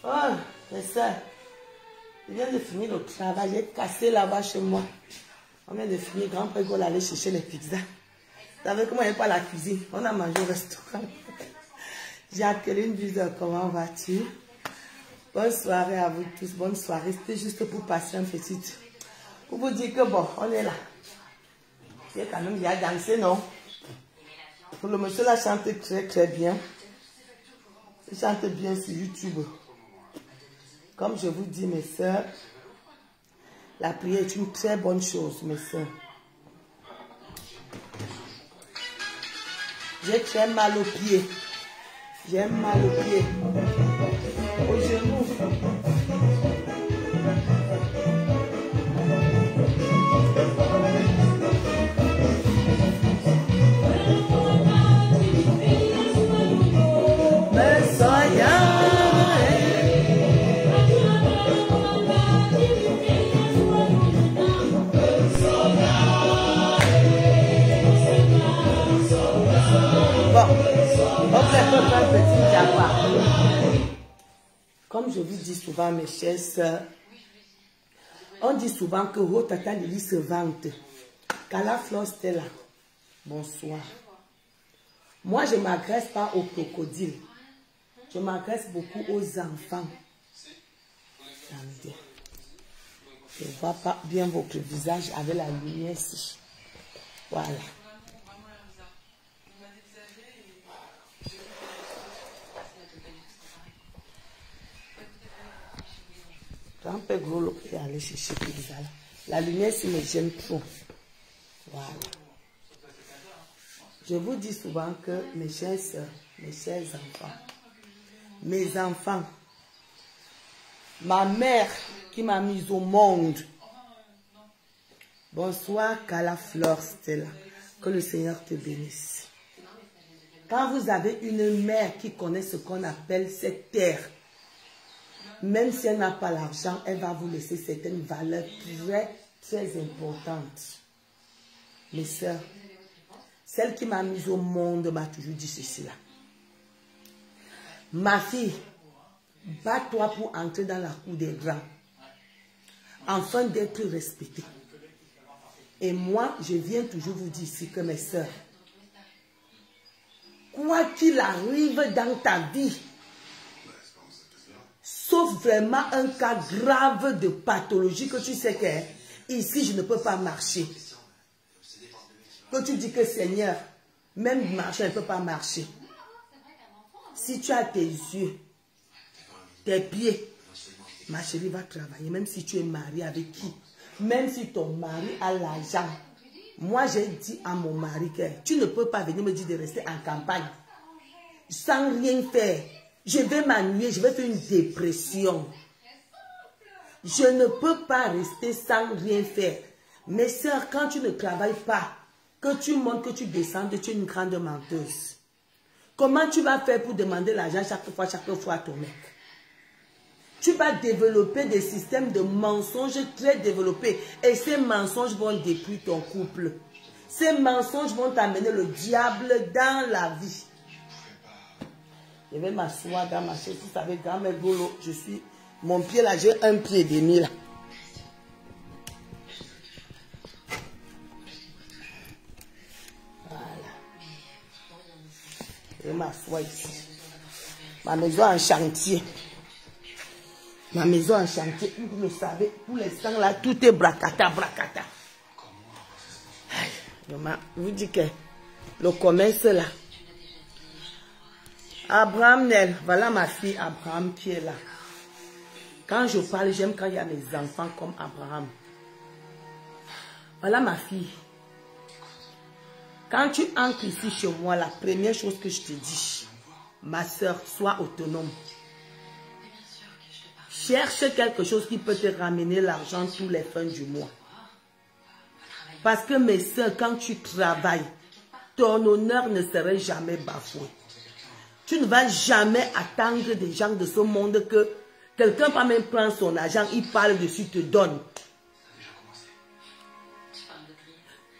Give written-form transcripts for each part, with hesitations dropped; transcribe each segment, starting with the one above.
Oh, c'est ça. Je viens de finir le travail. J'ai cassé là-bas chez moi. On vient de finir. Grand-père Gaulle allait chercher les pizzas. Vous savez comment il n'y a pas la cuisine? On a mangé au restaurant. J'ai accueilli une visite. Comment vas-tu? Bonne soirée à vous tous. Bonne soirée. C'était juste pour passer un petit... Pour vous dire que bon, on est là. Il quand même bien dansé, non? Pour le monsieur là chante très très bien. Il chante bien sur YouTube. Comme je vous dis, mes soeurs, la prière est une très bonne chose, mes soeurs. J'ai très mal aux pieds. J'ai mal aux pieds. Aux genoux. Comme je vous dis souvent, mes chères sœurs, on dit souvent que vos tata Lili se vante. Kala Flor Stella, bonsoir. Moi, je ne m'agresse pas aux crocodiles. Je m'agresse beaucoup aux enfants. Attendez. Je ne vois pas bien votre visage avec la lumière ici. Voilà. Grand-père Gros est allé chercher pizza. La lumière ici me gêne trop. Voilà. Je vous dis souvent que mes chères sœurs, mes chers enfants, mes enfants, ma mère qui m'a mise au monde. Bonsoir, Kala Flor Stella. Que le Seigneur te bénisse. Quand vous avez une mère qui connaît ce qu'on appelle cette terre, même si elle n'a pas l'argent, elle va vous laisser certaines valeurs très, très importantes. Mes sœurs, celle qui m'a mise au monde m'a toujours dit ceci là. Ma fille, bats-toi pour entrer dans la cour des grands, afin d'être respectée. Et moi, je viens toujours vous dire ici que mes sœurs, quoi qu'il arrive dans ta vie, sauf vraiment un cas grave de pathologie que tu sais que ici je ne peux pas marcher. Que tu dis que Seigneur, même marcher, je ne peux pas marcher. Si tu as tes yeux, tes pieds, ma chérie va travailler, même si tu es marié avec qui, même si ton mari a l'argent. Moi, j'ai dit à mon mari que tu ne peux pas venir me dire de rester en campagne sans rien faire. Je vais m'ennuyer, je vais faire une dépression. Je ne peux pas rester sans rien faire. Mes soeurs, quand tu ne travailles pas, que tu montes, que tu descends, tu es une grande menteuse. Comment tu vas faire pour demander l'argent chaque fois à ton mec? Tu vas développer des systèmes de mensonges très développés. Et ces mensonges vont détruire ton couple. Ces mensonges vont t'amener le diable dans la vie. Je vais m'asseoir dans ma chaise. Vous savez, dans mes goulots, je suis... Mon pied là, j'ai un pied et demi là. Voilà. Je vais m'asseoir ici. Ma maison en chantier. Ma maison en chantier, vous le savez, pour l'instant là, tout est bracata, bracata. Je vous dis que le commerce là. Abraham Nel, voilà ma fille Abraham qui est là. Quand je parle, j'aime quand il y a mes enfants comme Abraham. Voilà ma fille. Quand tu entres ici chez moi, la première chose que je te dis, ma soeur, sois autonome. Cherche quelque chose qui peut te ramener l'argent tous les fins du mois. Parce que mes soeurs, quand tu travailles, ton honneur ne serait jamais bafoué. Tu ne vas jamais attendre des gens de ce monde que quelqu'un va même prendre son argent, il parle dessus, te donne.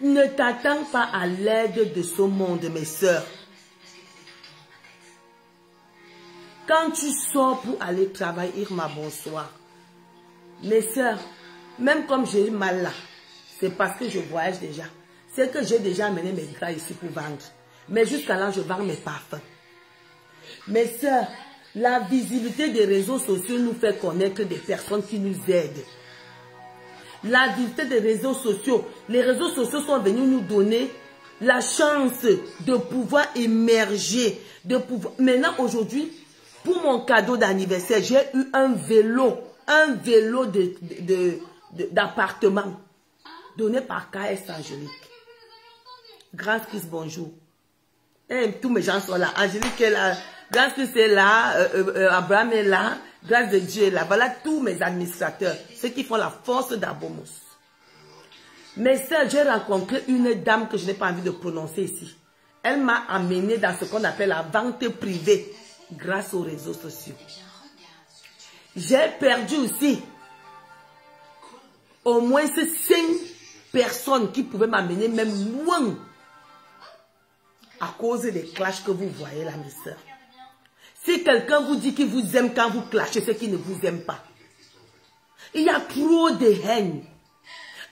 Ne t'attends pas à l'aide de ce monde, mes soeurs. Quand tu sors pour aller travailler, Irma, bonsoir. Mes soeurs, même comme j'ai mal là, c'est parce que je voyage déjà. C'est que j'ai déjà amené mes gras ici pour vendre. Mais jusqu'à là, je vends mes parfums. Mes soeurs, la visibilité des réseaux sociaux nous fait connaître des personnes qui nous aident. La visibilité des réseaux sociaux, les réseaux sociaux sont venus nous donner la chance de pouvoir émerger, de pouvoir... Maintenant, aujourd'hui, pour mon cadeau d'anniversaire, j'ai eu un vélo d'appartement donné par KS Angélique. Grand Christ, bonjour. Et tous mes gens sont là. Angélique est là, Grand Christ est là, Abraham est là, Grâce de Dieu est là. Voilà tous mes administrateurs, ceux qui font la force d'Abomos. Mais ça, j'ai rencontré une dame que je n'ai pas envie de prononcer ici. Elle m'a amené dans ce qu'on appelle la vente privée grâce aux réseaux sociaux. J'ai perdu aussi au moins 5 personnes qui pouvaient m'amener même loin à cause des clashs que vous voyez là, mes soeurs. Si quelqu'un vous dit qu'il vous aime quand vous clashez, c'est qu'il ne vous aime pas. Il y a trop de haine.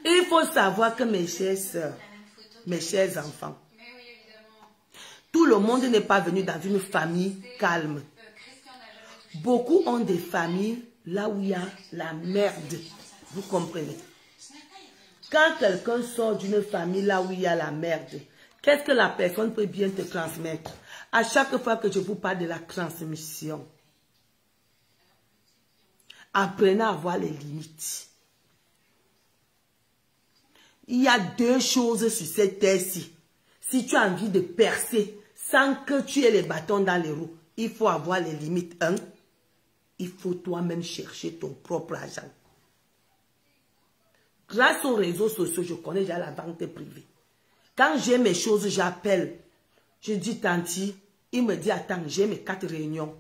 Il faut savoir que mes chères soeurs, mes chers enfants, tout le monde n'est pas venu dans une famille calme. Beaucoup ont des familles là où il y a la merde. Vous comprenez? Quand quelqu'un sort d'une famille là où il y a la merde, qu'est-ce que la personne peut bien te transmettre? À chaque fois que je vous parle de la transmission, apprenez à voir les limites. Il y a 2 choses sur cette terre-ci. Si tu as envie de percer sans que tu aies les bâtons dans les roues, il faut avoir les limites. 1, il faut toi-même chercher ton propre argent. Grâce aux réseaux sociaux, je connais déjà la vente privée. Quand j'ai mes choses, j'appelle. Je dis, tanti, il me dit, attends, j'ai mes 4 réunions.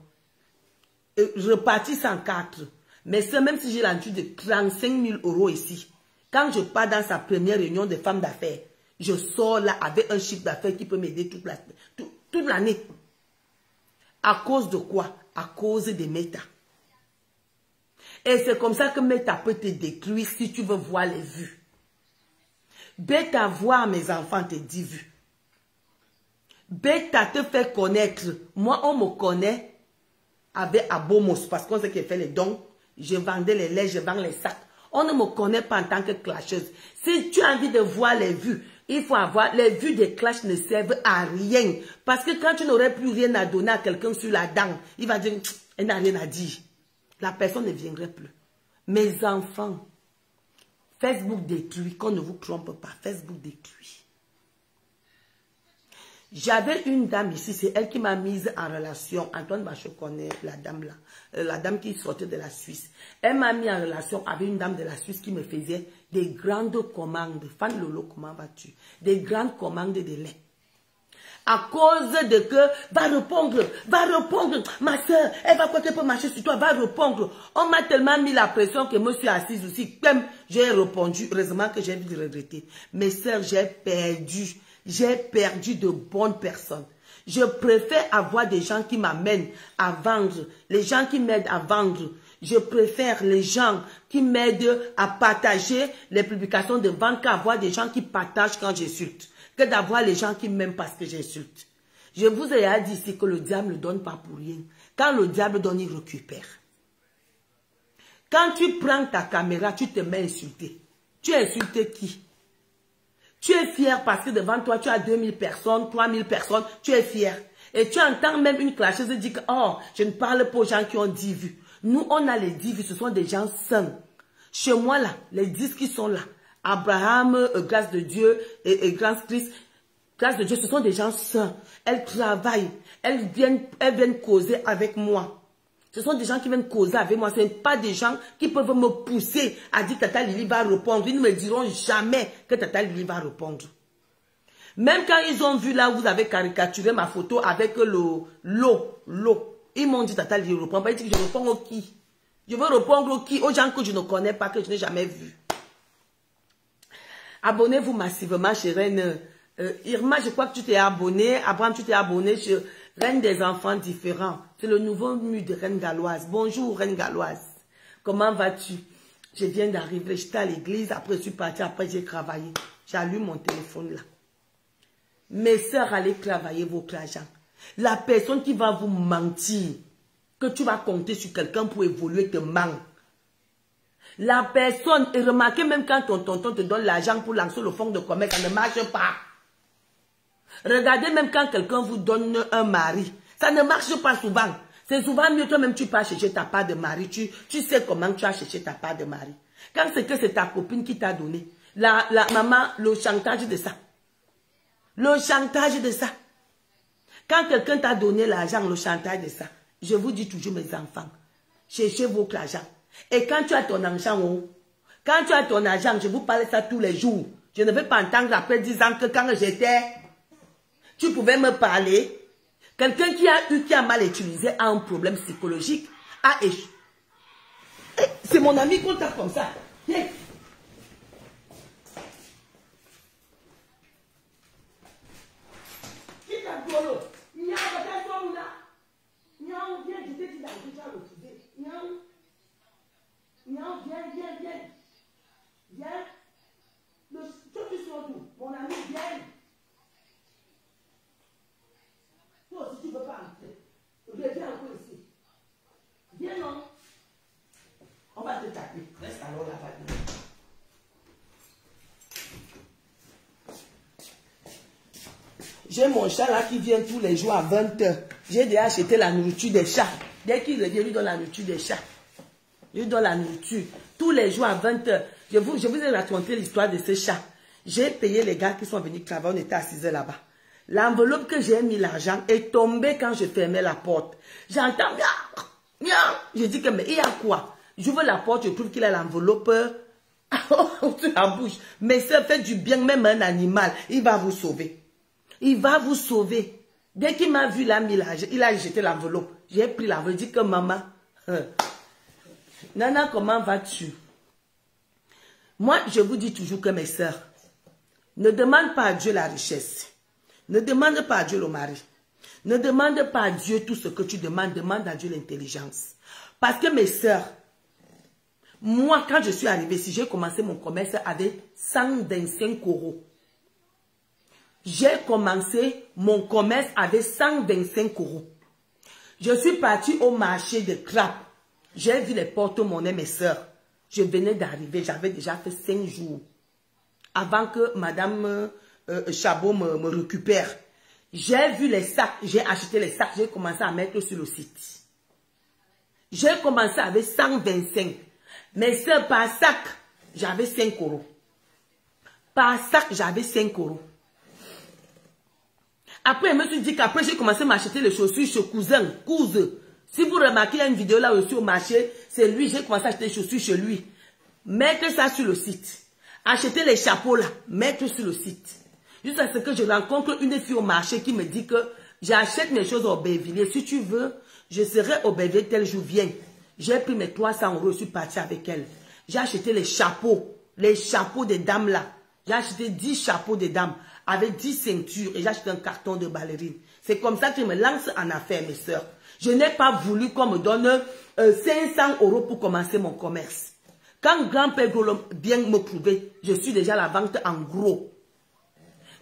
Repartis en 4. Mais c'est même si j'ai l'habitude de 35 000 € ici. Quand je pars dans sa première réunion de femmes d'affaires, je sors là avec un chiffre d'affaires qui peut m'aider toute l'année. À cause de quoi? À cause des méta. Et c'est comme ça que méta peut te détruire si tu veux voir les vues. Bêta voir mes enfants te dit vues. Bêta te fait connaître. Moi, on me connaît avec Abomos parce qu'on sait qu'il fait les dons. Je vendais les laits, je vends les sacs. On ne me connaît pas en tant que clasheuse. Si tu as envie de voir les vues, il faut avoir... Les vues des clashs ne servent à rien. Parce que quand tu n'aurais plus rien à donner à quelqu'un sur la dent, il va dire, elle n'a rien à dire. La personne ne viendrait plus. Mes enfants, Facebook détruit, qu'on ne vous trompe pas, Facebook détruit. J'avais une dame ici, c'est elle qui m'a mise en relation. Antoine Bachot connaît la dame là, la dame qui sortait de la Suisse. Elle m'a mis en relation avec une dame de la Suisse qui me faisait des grandes commandes. Fan Lolo, comment vas-tu? Des grandes commandes de lait. À cause de que, va répondre, ma soeur, elle va peut-être marcher sur toi, va répondre. On m'a tellement mis la pression que je me suis assise aussi. Comme j'ai répondu, heureusement que j'ai dû regretter. Mes soeurs, j'ai perdu de bonnes personnes. Je préfère avoir des gens qui m'amènent à vendre, les gens qui m'aident à vendre. Je préfère les gens qui m'aident à partager les publications de vente qu'avoir des gens qui partagent quand j'insulte. Que d'avoir les gens qui m'aiment parce que j'insulte. Je vous ai dit ici que le diable ne donne pas pour rien. Quand le diable donne, il récupère. Quand tu prends ta caméra, tu te mets à insulter. Tu insultes qui? Tu es fier parce que devant toi, tu as 2000 personnes, 3000 personnes, tu es fier. Et tu entends même une clasheuse dire que, oh, je ne parle pas aux gens qui ont 10 vues. Nous, on a les 10 vues, ce sont des gens sains. Chez moi, là, les 10 qui sont là, Abraham, grâce de Dieu, et grâce Christ, grâce de Dieu, ce sont des gens sains. Elles travaillent, elles viennent causer avec moi. Ce sont des gens qui viennent causer avec moi. Ce ne sont pas des gens qui peuvent me pousser à dire que Tata Lily va répondre. Ils ne me diront jamais que Tata Lily va répondre. Même quand ils ont vu là où vous avez caricaturé ma photo avec l'eau, ils m'ont dit Tata Lily répond. Ils disent que je réponds au qui? Je veux répondre au qui? Aux gens que je ne connais pas, que je n'ai jamais vus. Abonnez-vous massivement chez Reine. Irma, je crois que tu t'es abonné. Abraham, tu t'es abonné chez Reine des enfants différents. C'est le nouveau mur de Reine Galloise. Bonjour Reine Galloise. Comment vas-tu? Je viens d'arriver, j'étais à l'église, après je suis partie, après j'ai travaillé. J'allume mon téléphone là. Mes sœurs, allez travailler votre argent. La personne qui va vous mentir, que tu vas compter sur quelqu'un pour évoluer, te ment. La personne, et remarquez même quand ton tonton te donne l'argent pour lancer le fonds de commerce, ça ne marche pas. Regardez même quand quelqu'un vous donne un mari, ça ne marche pas souvent. C'est souvent mieux toi-même tu pars chercher ta part de mari, tu sais comment tu as cherché ta part de mari. Quand c'est que c'est ta copine qui t'a donné, la maman, le chantage de ça. Le chantage de ça. Quand quelqu'un t'a donné l'argent, le chantage de ça. Je vous dis toujours mes enfants, cherchez votre argent. Et quand tu as ton argent, quand tu as ton argent, je vous parle de ça tous les jours. Je ne vais pas entendre après 10 ans que quand j'étais, tu pouvais me parler. Quelqu'un qui a mal utilisé a un problème psychologique, a échoué. C'est mon ami qu'on tape comme ça. Viens. Viens. Toi, tu sors d'où? Mon ami, viens. Toi aussi, tu ne veux pas entrer. Reviens encore ici. Viens, non? On va te taper. Reste alors là-bas. J'ai mon chat là qui vient tous les jours à 20 h. J'ai déjà acheté la nourriture des chats. Dès qu'il revient, je lui donne la nourriture des chats. Je lui donne la nourriture. Tous les jours à 20 h. Je vous ai raconté l'histoire de ce chat. J'ai payé les gars qui sont venus travailler. On était à 6 h là-bas. L'enveloppe que j'ai mis l'argent est tombée quand je fermais la porte. J'entends, je dis que mais il y a quoi? J'ouvre la porte, je trouve qu'il a l'enveloppe sur la bouche. Mais ça fait du bien, même un animal, il va vous sauver. Il va vous sauver. Dès qu'il m'a vu, il a jeté l'enveloppe. J'ai pris l'enveloppe, je dis que maman, Nana, comment vas-tu? Moi, je vous dis toujours que mes sœurs, ne demande pas à Dieu la richesse. Ne demande pas à Dieu le mari. Ne demande pas à Dieu tout ce que tu demandes. Demande à Dieu l'intelligence. Parce que mes sœurs, moi, quand je suis arrivée ici, j'ai commencé mon commerce avec 125 €. J'ai commencé mon commerce avec 125 €. Je suis partie au marché de Crap. J'ai vu les porte-monnaies, mes sœurs. Je venais d'arriver, j'avais déjà fait 5 jours. Avant que Madame Chabot me récupère. J'ai vu les sacs, j'ai acheté les sacs, j'ai commencé à mettre sur le site. J'ai commencé avec 125. Mais sœurs, par sac, j'avais 5 €. Par sac, j'avais 5 €. Après, je me suis dit qu'après, j'ai commencé à m'acheter les chaussures chez cousin. Si vous remarquez, il y a une vidéo là aussi au marché, c'est lui, j'ai commencé à acheter les chaussures chez lui. Mettre ça sur le site. Acheter les chapeaux là, mettre sur le site. Jusqu'à ce que je rencontre une fille au marché qui me dit que j'achète mes choses au Aubervilliers. Si tu veux, je serai au Aubervilliers tel jour, viens. J'ai pris mes 300 €, je suis partie avec elle. J'ai acheté les chapeaux des dames là. J'ai acheté 10 chapeaux des dames avec 10 ceintures et j'ai acheté un carton de ballerine. C'est comme ça que je me lance en affaires, mes sœurs. Je n'ai pas voulu qu'on me donne 500 € pour commencer mon commerce. Quand grand-père vient me prouver, je suis déjà à la vente en gros.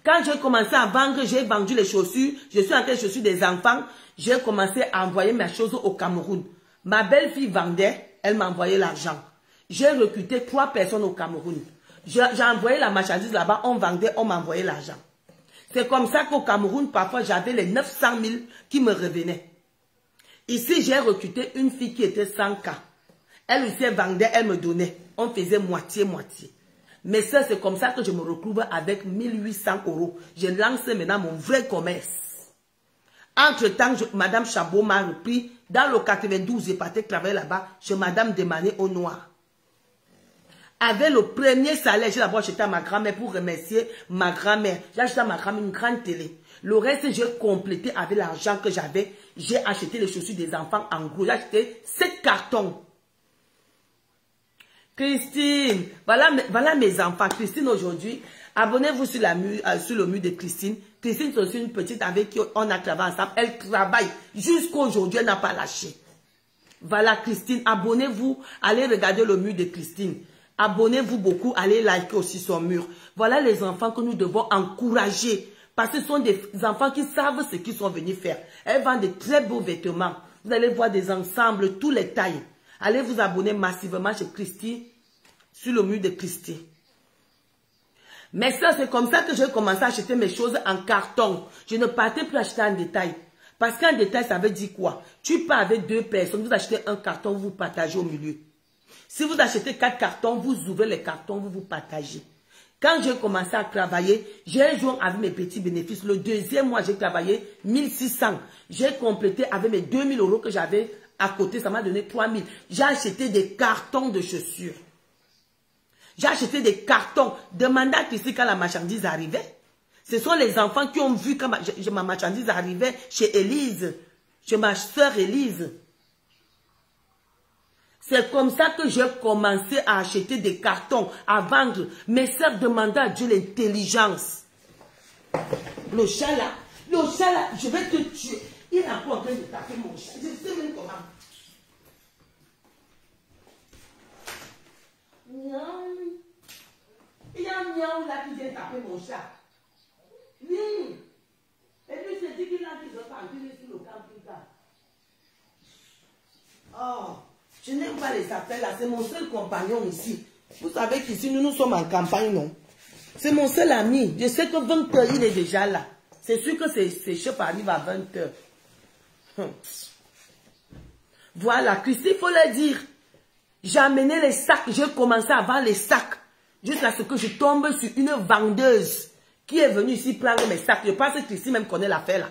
Quand j'ai commencé à vendre, j'ai vendu les chaussures, je suis entrée les chaussures des enfants, j'ai commencé à envoyer mes choses au Cameroun. Ma belle-fille vendait, elle m'envoyait l'argent. J'ai recruté 3 personnes au Cameroun. J'ai envoyé la marchandise là-bas, on vendait, on m'envoyait l'argent. C'est comme ça qu'au Cameroun, parfois, j'avais les 900 000 qui me revenaient. Ici, j'ai recruté une fille qui était 100K. Elle aussi, elle vendait, elle me donnait. On faisait moitié-moitié. Mais ça, c'est comme ça que je me retrouve avec 1800 €. Je lance maintenant mon vrai commerce. Entre-temps, Madame Chabot m'a repris. Dans le 92, j'ai parti travailler là-bas chez Madame Demané au Noir. Avec le premier salaire, j'ai d'abord acheté à ma grand-mère pour remercier ma grand-mère. J'ai acheté à ma grand-mère une grande télé. Le reste, j'ai complété avec l'argent que j'avais. J'ai acheté les chaussures des enfants en gros. J'ai acheté 7 cartons. Christine, voilà mes enfants. Christine aujourd'hui Abonnez-vous sur le mur de Christine. Christine, c'est aussi une petite avec qui on a travaillé ensemble. Elle travaille jusqu'aujourd'hui, elle n'a pas lâché. Voilà, Christine, abonnez-vous. Allez regarder le mur de Christine. Abonnez-vous beaucoup, allez liker aussi son mur. Voilà les enfants que nous devons encourager. Parce que ce sont des enfants qui savent ce qu'ils sont venus faire. Elles vendent de très beaux vêtements. Vous allez voir des ensembles, tous les tailles. Allez vous abonner massivement chez Christine, sur le mur de Christine. Mais ça, c'est comme ça que j'ai commencé à acheter mes choses en carton. Je ne partais plus acheter en détail. Parce qu'en détail, ça veut dire quoi? Tu pars avec 2 personnes, vous achetez un carton, vous partagez au milieu. Si vous achetez 4 cartons, vous ouvrez les cartons, vous partagez. Quand j'ai commencé à travailler, j'ai joué avec mes petits bénéfices. Le deuxième mois, j'ai travaillé 1600. J'ai complété avec mes 2000 € que j'avais à côté, ça m'a donné 3000. J'ai acheté des cartons de chaussures. J'ai acheté des cartons. Demandez à Christine quand la marchandise arrivait. Ce sont les enfants qui ont vu quand ma marchandise arrivait chez Élise, chez ma soeur Élise. C'est comme ça que j'ai commencé à acheter des cartons, à vendre. Mes soeurs demandaient à Dieu l'intelligence. Le chat là, je vais te tuer. Il est encore en train de taper mon chat. Je sais même comment. Il y a un miaou là qui vient taper mon chat. Oui. Et puis c'est dit qu'il a dit de partir sur le camping-car. Oh, je n'aime pas les appels là. C'est mon seul compagnon ici. Vous savez qu'ici nous sommes en campagne, non? C'est mon seul ami. Je sais que 20 h il est déjà là. C'est sûr que ses chefs arrivent à 20 h. Voilà, Christine, il faut le dire. J'ai amené les sacs, j'ai commencé à vendre les sacs. Jusqu'à ce que je tombe sur une vendeuse qui est venue ici prendre mes sacs. Je pense que Christine même connaît l'affaire là.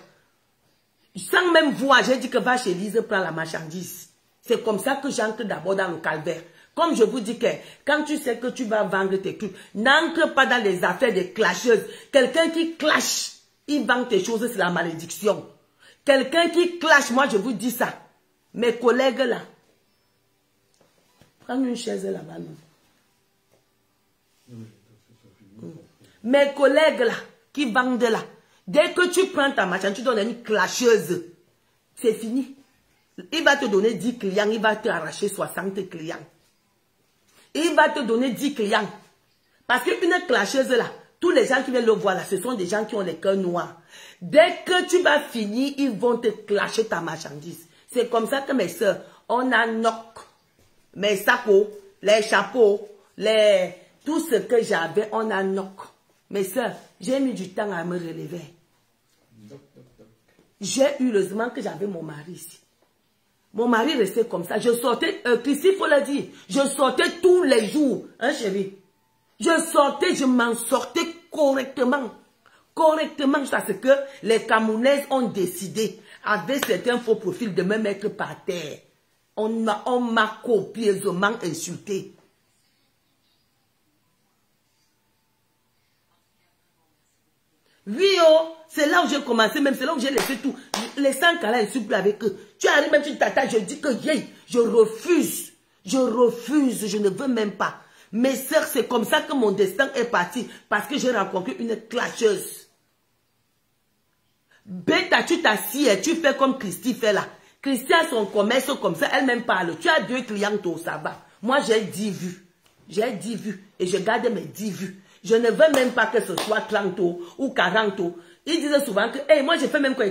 Sans même voir, j'ai dit que va chez Lise prendre la marchandise. C'est comme ça que j'entre d'abord dans le calvaire. Comme je vous dis que quand tu sais que tu vas vendre tes trucs, n'entre pas dans les affaires des clasheuses. Quelqu'un qui clash, il vend tes choses, c'est la malédiction. Quelqu'un qui clash, moi je vous dis ça. Mes collègues là. Prends une chaise là-bas, non? Mes collègues là, qui vendent là, dès que tu prends ta marchandise, tu donnes une clasheuse. C'est fini. Il va te donner 10 clients, il va te arracher 60 clients. Il va te donner 10 clients. Parce qu'une clasheuse là, tous les gens qui viennent le voir là, ce sont des gens qui ont les cœurs noirs. Dès que tu vas finir, ils vont te clasher ta marchandise. C'est comme ça que mes soeurs, on a knock. Mes sacots, les chapeaux, tout ce que j'avais, on a knock. Mes soeurs, j'ai mis du temps à me relever. J'ai eu heureusement que j'avais mon mari ici. Mon mari restait comme ça. Je sortais, Christine, il faut le dire, je sortais tous les jours, hein chérie. Je sortais, je m'en sortais correctement. Correctement, parce que les Camerounaises ont décidé, avec certains faux profils, de me mettre par terre. On m'a copieusement insulté. Oui, oh, c'est là où j'ai commencé, même c'est là où j'ai laissé tout. Les 100 cas là, ils sont plus avec eux. Tu arrives même, tu t'attaches, je dis que je refuse. Je refuse, je ne veux même pas. Mes sœurs, c'est comme ça que mon destin est parti. Parce que j'ai rencontré une clasheuse. Bêta, tu t'assieds, tu fais comme Christy fait là. Christy a son commerce comme ça, elle-même parle. Tu as 2 clients, ça va. Moi, j'ai 10 vues. J'ai 10 vues. Et je garde mes 10 vues. Je ne veux même pas que ce soit 30 ou 40. Ils disent souvent que, hey, moi, je fais même que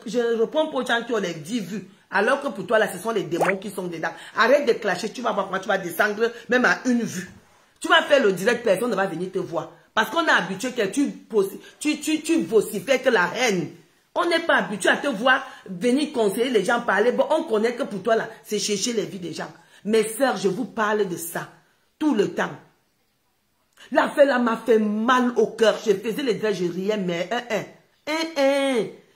je réponds pour gens qui ont les 10 vues. Alors que pour toi, là, ce sont les démons qui sont dedans. Arrête de clasher, tu vas voir comment tu vas descendre même à 1 vue. Tu vas faire le direct, personne ne va venir te voir. Parce qu'on est habitué que tu vocifères que la haine. On n'est pas habitué à te voir venir conseiller les gens, parler. Bon, on connaît que pour toi, là, c'est chercher les vies des gens. Mes sœurs, je vous parle de ça tout le temps. L'affaire là m'a fait mal au cœur. Je faisais les draps, je riais, mais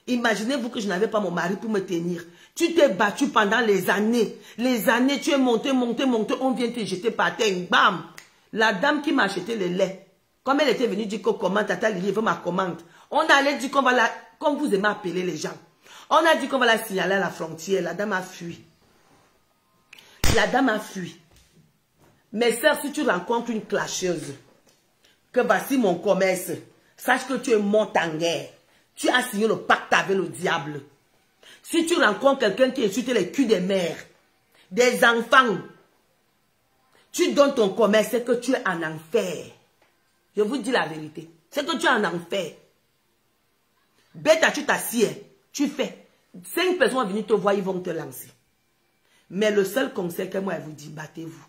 imaginez-vous que je n'avais pas mon mari pour me tenir. Tu t'es battu pendant les années. Les années, tu es monté. On vient te jeter par terre. Bam! La dame qui m'a acheté le lait, comme elle était venue dire que comment Tata Lily veut ma commande, on allait dire qu'on va la, comme vous aimez appeler les gens, on a dit qu'on va la signaler à la frontière. La dame a fui. La dame a fui. Mes sœurs, si tu rencontres une clasheuse, que voici mon commerce. Sache que tu es mort en guerre. Tu as signé le pacte avec le diable. Si tu rencontres quelqu'un qui insulte les culs des mères, des enfants, tu donnes ton commerce, c'est que tu es en enfer. Je vous dis la vérité. C'est que tu es en enfer. Bête, tu t'assieds, tu fais. 5 personnes vont venir te voir, ils vont te lancer. Mais le seul conseil que moi, je vous dis, battez-vous.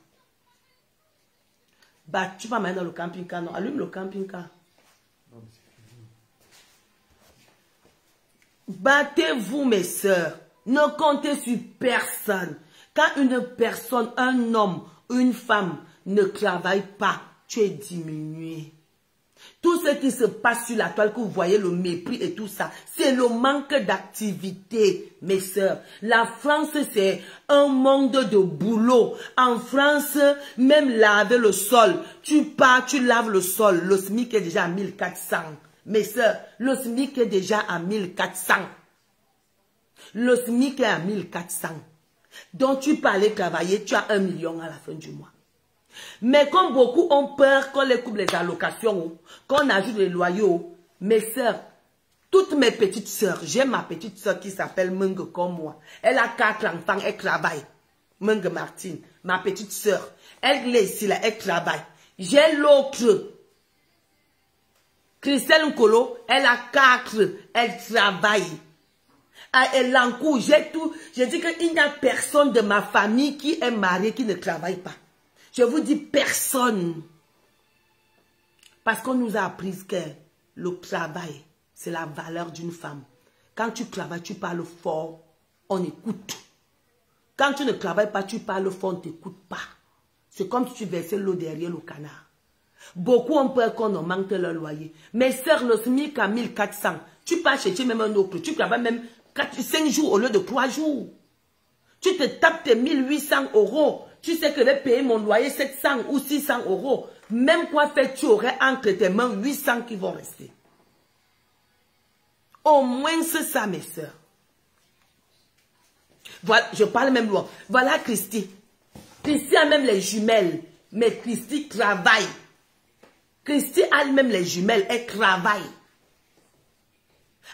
Tu vas maintenant dans le camping-car, non? Allume le camping-car. Battez-vous, mes sœurs. Ne comptez sur personne. Quand une personne, un homme, une femme ne travaille pas, tu es diminué. Tout ce qui se passe sur la toile, que vous voyez, le mépris et tout ça, c'est le manque d'activité, mes sœurs. La France, c'est un monde de boulot. En France, même laver le sol, tu pars, tu laves le sol. Le SMIC est déjà à 1400. Mes sœurs, le SMIC est déjà à 1400. Le SMIC est à 1400. Donc, tu peux aller travailler, tu as 1 million à la fin du mois. Mais comme beaucoup ont peur qu'on les coupe les allocations, qu'on ajoute les loyaux, mes sœurs, toutes mes petites sœurs, j'ai ma petite sœur qui s'appelle Meng comme moi. Elle a 4 enfants, elle travaille. Meng Martine, ma petite sœur. Elle est ici, là, elle travaille. J'ai l'autre. Christelle Nkolo, elle a 4, elle travaille. Elle encourt, j'ai tout. Je dis qu'il n'y a personne de ma famille qui est marié, qui ne travaille pas. Je vous dis personne. Parce qu'on nous a appris que le travail, c'est la valeur d'une femme. Quand tu travailles, tu parles fort, on écoute. Quand tu ne travailles pas, tu parles fort, on ne t'écoute pas. C'est comme si tu versais l'eau derrière le canard. Beaucoup ont peur qu'on augmente leur loyer. Mes sœurs, le SMIC à 1400. Tu pars chercher même un autre. Tu travailles même 5 jours au lieu de 3 jours. Tu te tapes tes 1800 €. Tu sais que je vais payer mon loyer 700 ou 600 €. Même quoi faire, tu aurais entre tes mains 800 qui vont rester. Au moins c'est ça, mes sœurs. Voilà, je parle même loin. Voilà Christy. Christy a même les jumelles. Mais Christy travaille. Christy a même les jumelles. Elle travaille.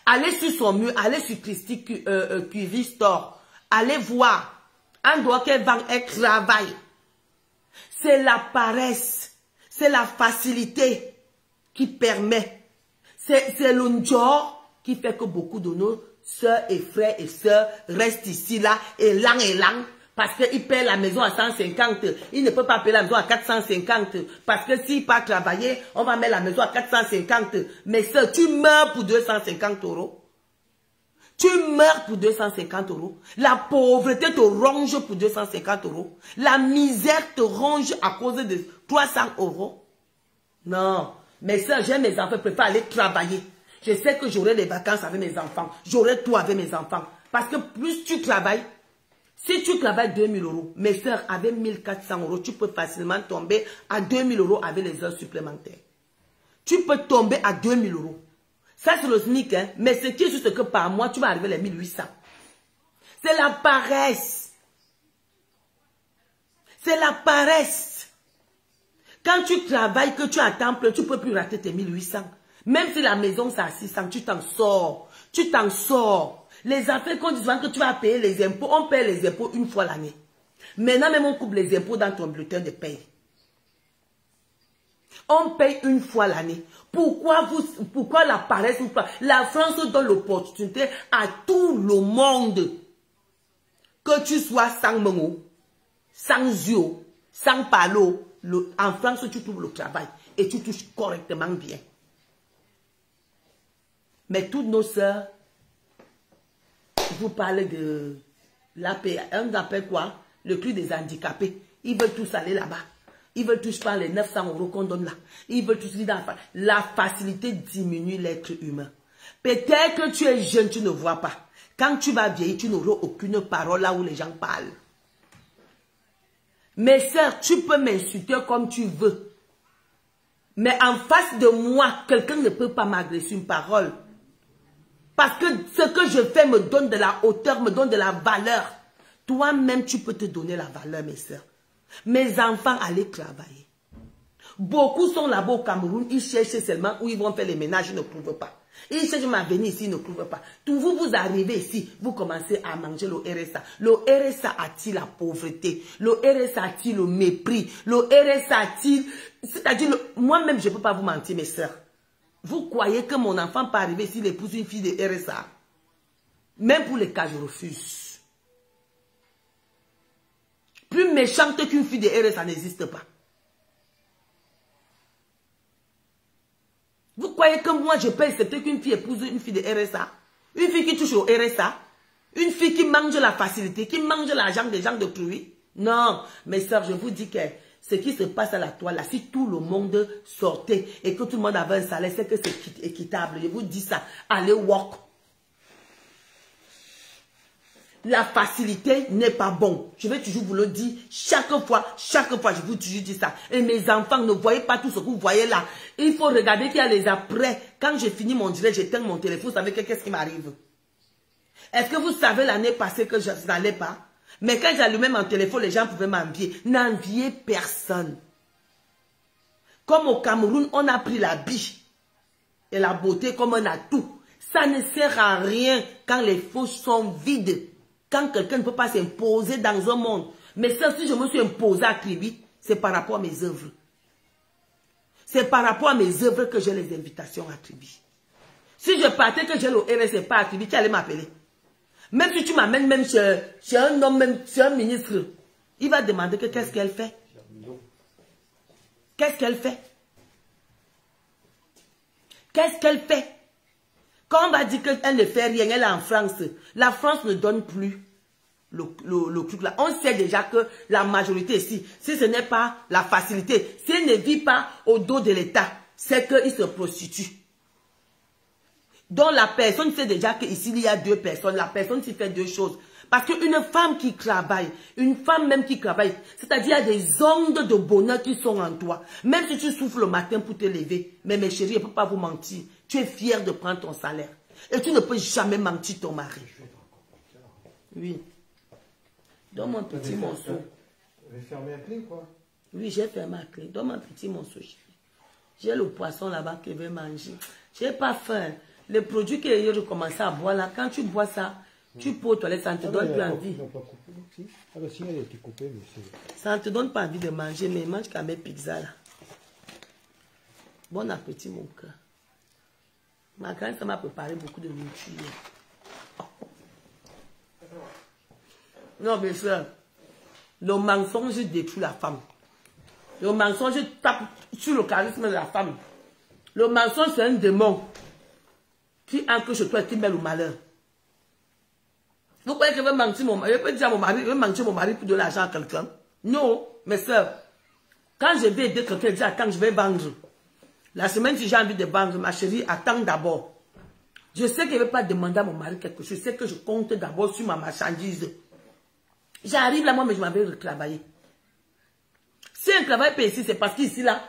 Allez sur son mur. Allez sur Christy QV Store. Allez voir. Un doigt qu'elle vend, elle travaille. C'est la paresse. C'est la facilité qui permet. C'est le genre qui fait que beaucoup de nos soeurs et frères et sœurs restent ici, là, et l'an, parce qu'ils paient la maison à 150. Ils ne peuvent pas payer la maison à 450. Parce que s'ils partent travailler, on va mettre la maison à 450. Mais sœurs, tu meurs pour 250 €. Tu meurs pour 250 €. La pauvreté te ronge pour 250 €. La misère te ronge à cause de 300 €. Non. Mais ça, j'ai mes enfants, je préfère aller travailler. Je sais que j'aurai des vacances avec mes enfants. J'aurai tout avec mes enfants. Parce que plus tu travailles, si tu travailles 2000 €, mes soeurs, avec 1400 €, tu peux facilement tomber à 2000 € avec les heures supplémentaires. Tu peux tomber à 2000 €. Ça, c'est le SMIC, hein? Mais ce qui est juste que par mois, tu vas arriver à les 1800. C'est la paresse. C'est la paresse. Quand tu travailles, que tu attends plein, tu ne peux plus rater tes 1800. Même si la maison, c'est à 600, tu t'en sors. Tu t'en sors. Les affaires qu'on dit souvent que tu vas payer les impôts, on paye les impôts une fois l'année. Maintenant, même on coupe les impôts dans ton bulletin de paye. On paye une fois l'année. Pourquoi la paresse ou pas? La France donne l'opportunité à tout le monde. Que tu sois sans mengo, sans yeux, sans palo. En France, tu trouves le travail et tu touches correctement bien. Mais toutes nos sœurs, vous parlez de l'APA. On appelle quoi? Le cri des handicapés. Ils veulent tous aller là-bas. Ils veulent tous prendre les 900 € qu'on donne là. Ils veulent tous dire la facilité diminue l'être humain. Peut-être que tu es jeune, tu ne vois pas. Quand tu vas vieillir, tu n'auras aucune parole là où les gens parlent. Mes sœurs, tu peux m'insulter comme tu veux. Mais en face de moi, quelqu'un ne peut pas m'agresser une parole. Parce que ce que je fais me donne de la hauteur, me donne de la valeur. Toi-même, tu peux te donner la valeur, mes sœurs. Mes enfants, allez travailler. Beaucoup sont là-bas au Cameroun, ils cherchent seulement où ils vont faire les ménages, ils ne trouvent pas. Ils cherchent à venir ici, ils ne trouvent pas. Tout vous arrivez ici, vous commencez à manger le RSA. Le RSA attire la pauvreté. Le RSA attire le mépris. Le RSA attire... C'est-à-dire, moi-même, je ne peux pas vous mentir, mes soeurs. Vous croyez que mon enfant peut arriver s'il épouse une fille de RSA? Même pour les cas, je refuse. Plus méchante qu'une fille de RSA n'existe pas. Vous croyez que moi, je peux accepter qu'une fille épouse une fille de RSA? Une fille qui touche au RSA? Une fille qui mange la facilité, qui mange l'argent des gens d'autrui? Non, mes soeurs, je vous dis que ce qui se passe à la toile, là, si tout le monde sortait et que tout le monde avait un salaire, c'est que c'est équitable. Je vous dis ça. Allez, walk. La facilité n'est pas bon. Je vais toujours vous le dire. Chaque fois, je vous toujours dis ça. Et mes enfants, ne voyez pas tout ce que vous voyez là. Il faut regarder qu'il y a les après. Quand j'ai fini mon direct, j'éteins mon téléphone. Vous savez qu'est-ce qui m'arrive? Est-ce que vous savez l'année passée que je n'allais pas? Mais quand j'allumais mon téléphone, les gens pouvaient m'envier. N'enviez personne. Comme au Cameroun, on a pris la biche et la beauté comme un atout. Ça ne sert à rien quand les fauches sont vides. Quand quelqu'un ne peut pas s'imposer dans un monde. Mais ça, si je me suis imposé à Kribi, c'est par rapport à mes œuvres. C'est par rapport à mes œuvres que j'ai les invitations à Kribi. Si je partais que j'ai le RSA pas à Kribi, tu allais m'appeler. Même si tu m'amènes même chez un homme, même chez un ministre, il va demander que qu'est-ce qu'elle fait. Qu'est-ce qu'elle fait? Qu'est-ce qu'elle fait? Quand on va dire qu'elle ne fait rien, elle est en France. La France ne donne plus le truc là. On sait déjà que la majorité ici, si ce n'est pas la facilité, si elle ne vit pas au dos de l'État, c'est qu'il se prostitue. Donc la personne sait déjà qu'ici il y a deux personnes. La personne s'y fait deux choses. Parce qu'une femme qui travaille, une femme même qui travaille, c'est-à-dire il y a des ondes de bonheur qui sont en toi. Même si tu souffles le matin pour te lever, mais mes chéris, je ne peux pas vous mentir. Tu es fier de prendre ton salaire. Et tu ne peux jamais mentir ton mari. Oui. Donne-moi un petit morceau. Vous avez fermé la clé, quoi? Oui, j'ai fermé la clé. Donne-moi un petit morceau, chérie. J'ai le poisson là-bas que je vais manger. Je n'ai pas faim. Les produits que j'ai recommencé à boire là, quand tu bois ça, tu peux aux toilettes, ça ne te donne plus envie. Ça ne te donne pas envie de manger, mais mange quand même pizza là. Bon appétit, mon cœur. Ma grand ça m'a préparé beaucoup de nourriture. Non, mes frères, le mensonge détruit la femme. Le mensonge tape sur le charisme de la femme. Le mensonge, c'est un démon qui ancre chez toi et qui met le malheur. Vous croyez que je vais mentir mon mari? Je peux dire à mon mari, je vais mentir mon mari pour de l'argent à quelqu'un? Non, mes soeurs. Quand je vais aider quelqu'un, je dis attends, je vais vendre. La semaine, si j'ai envie de vendre, ma chérie, attends d'abord. Je sais que je ne vais pas demander à mon mari quelque chose. Je sais que je compte d'abord sur ma marchandise. J'arrive là, moi, mais je m'en vais retravailler. Si un travail paye ici, c'est parce qu'ici, là,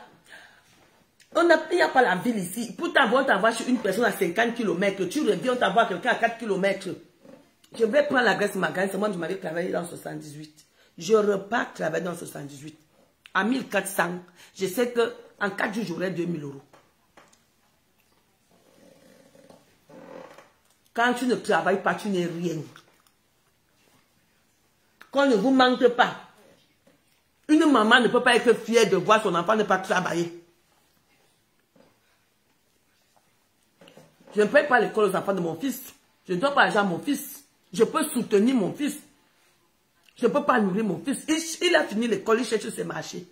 il n'y a pas la ville ici. Pour t'avoir, on t'envoie chez une personne à 50 km. Tu reviens, on t'envoie quelqu'un à 4 km. Je vais prendre la graisse magasin. Moi, je m'avais travaillé dans 78. Je repars travailler dans 78. À 1400, je sais qu'en 4 jours, j'aurai 2000 €. Quand tu ne travailles pas, tu n'es rien. Qu'on ne vous manque pas. Une maman ne peut pas être fière de voir son enfant ne pas travailler. Je ne paye pas l'école aux enfants de mon fils. Je ne dois pas l'argent à mon fils. Je peux soutenir mon fils. Je ne peux pas nourrir mon fils. Il a fini l'école, il cherche ce marché.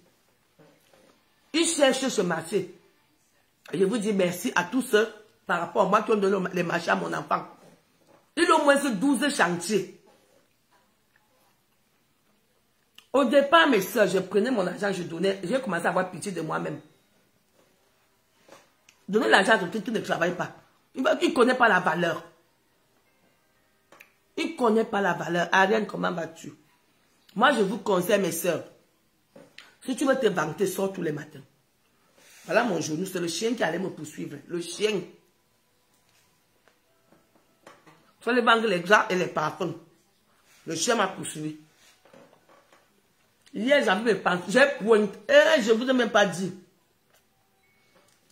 Il cherche ce marché. Et je vous dis merci à tous ceux, par rapport à moi, qui ont donné les marchés à mon enfant. Il a au moins 12 chantiers. Au départ, mes soeurs, je prenais mon argent, je donnais, j'ai commencé à avoir pitié de moi-même. Donner l'argent à quelqu'un qui ne travaille pas. Il ne connaît pas la valeur. Il ne connaît pas la valeur. Ariane, comment vas-tu? Moi, je vous conseille, mes soeurs, si tu veux te vanter, sors tous les matins. Voilà mon genou, c'est le chien qui allait me poursuivre. Le chien. Il fallait vendre les gras et les parfums. Le chien m'a poursuivi. Hier, j'avais mes pantalons. J'ai pointé. Je ne vous ai même pas dit.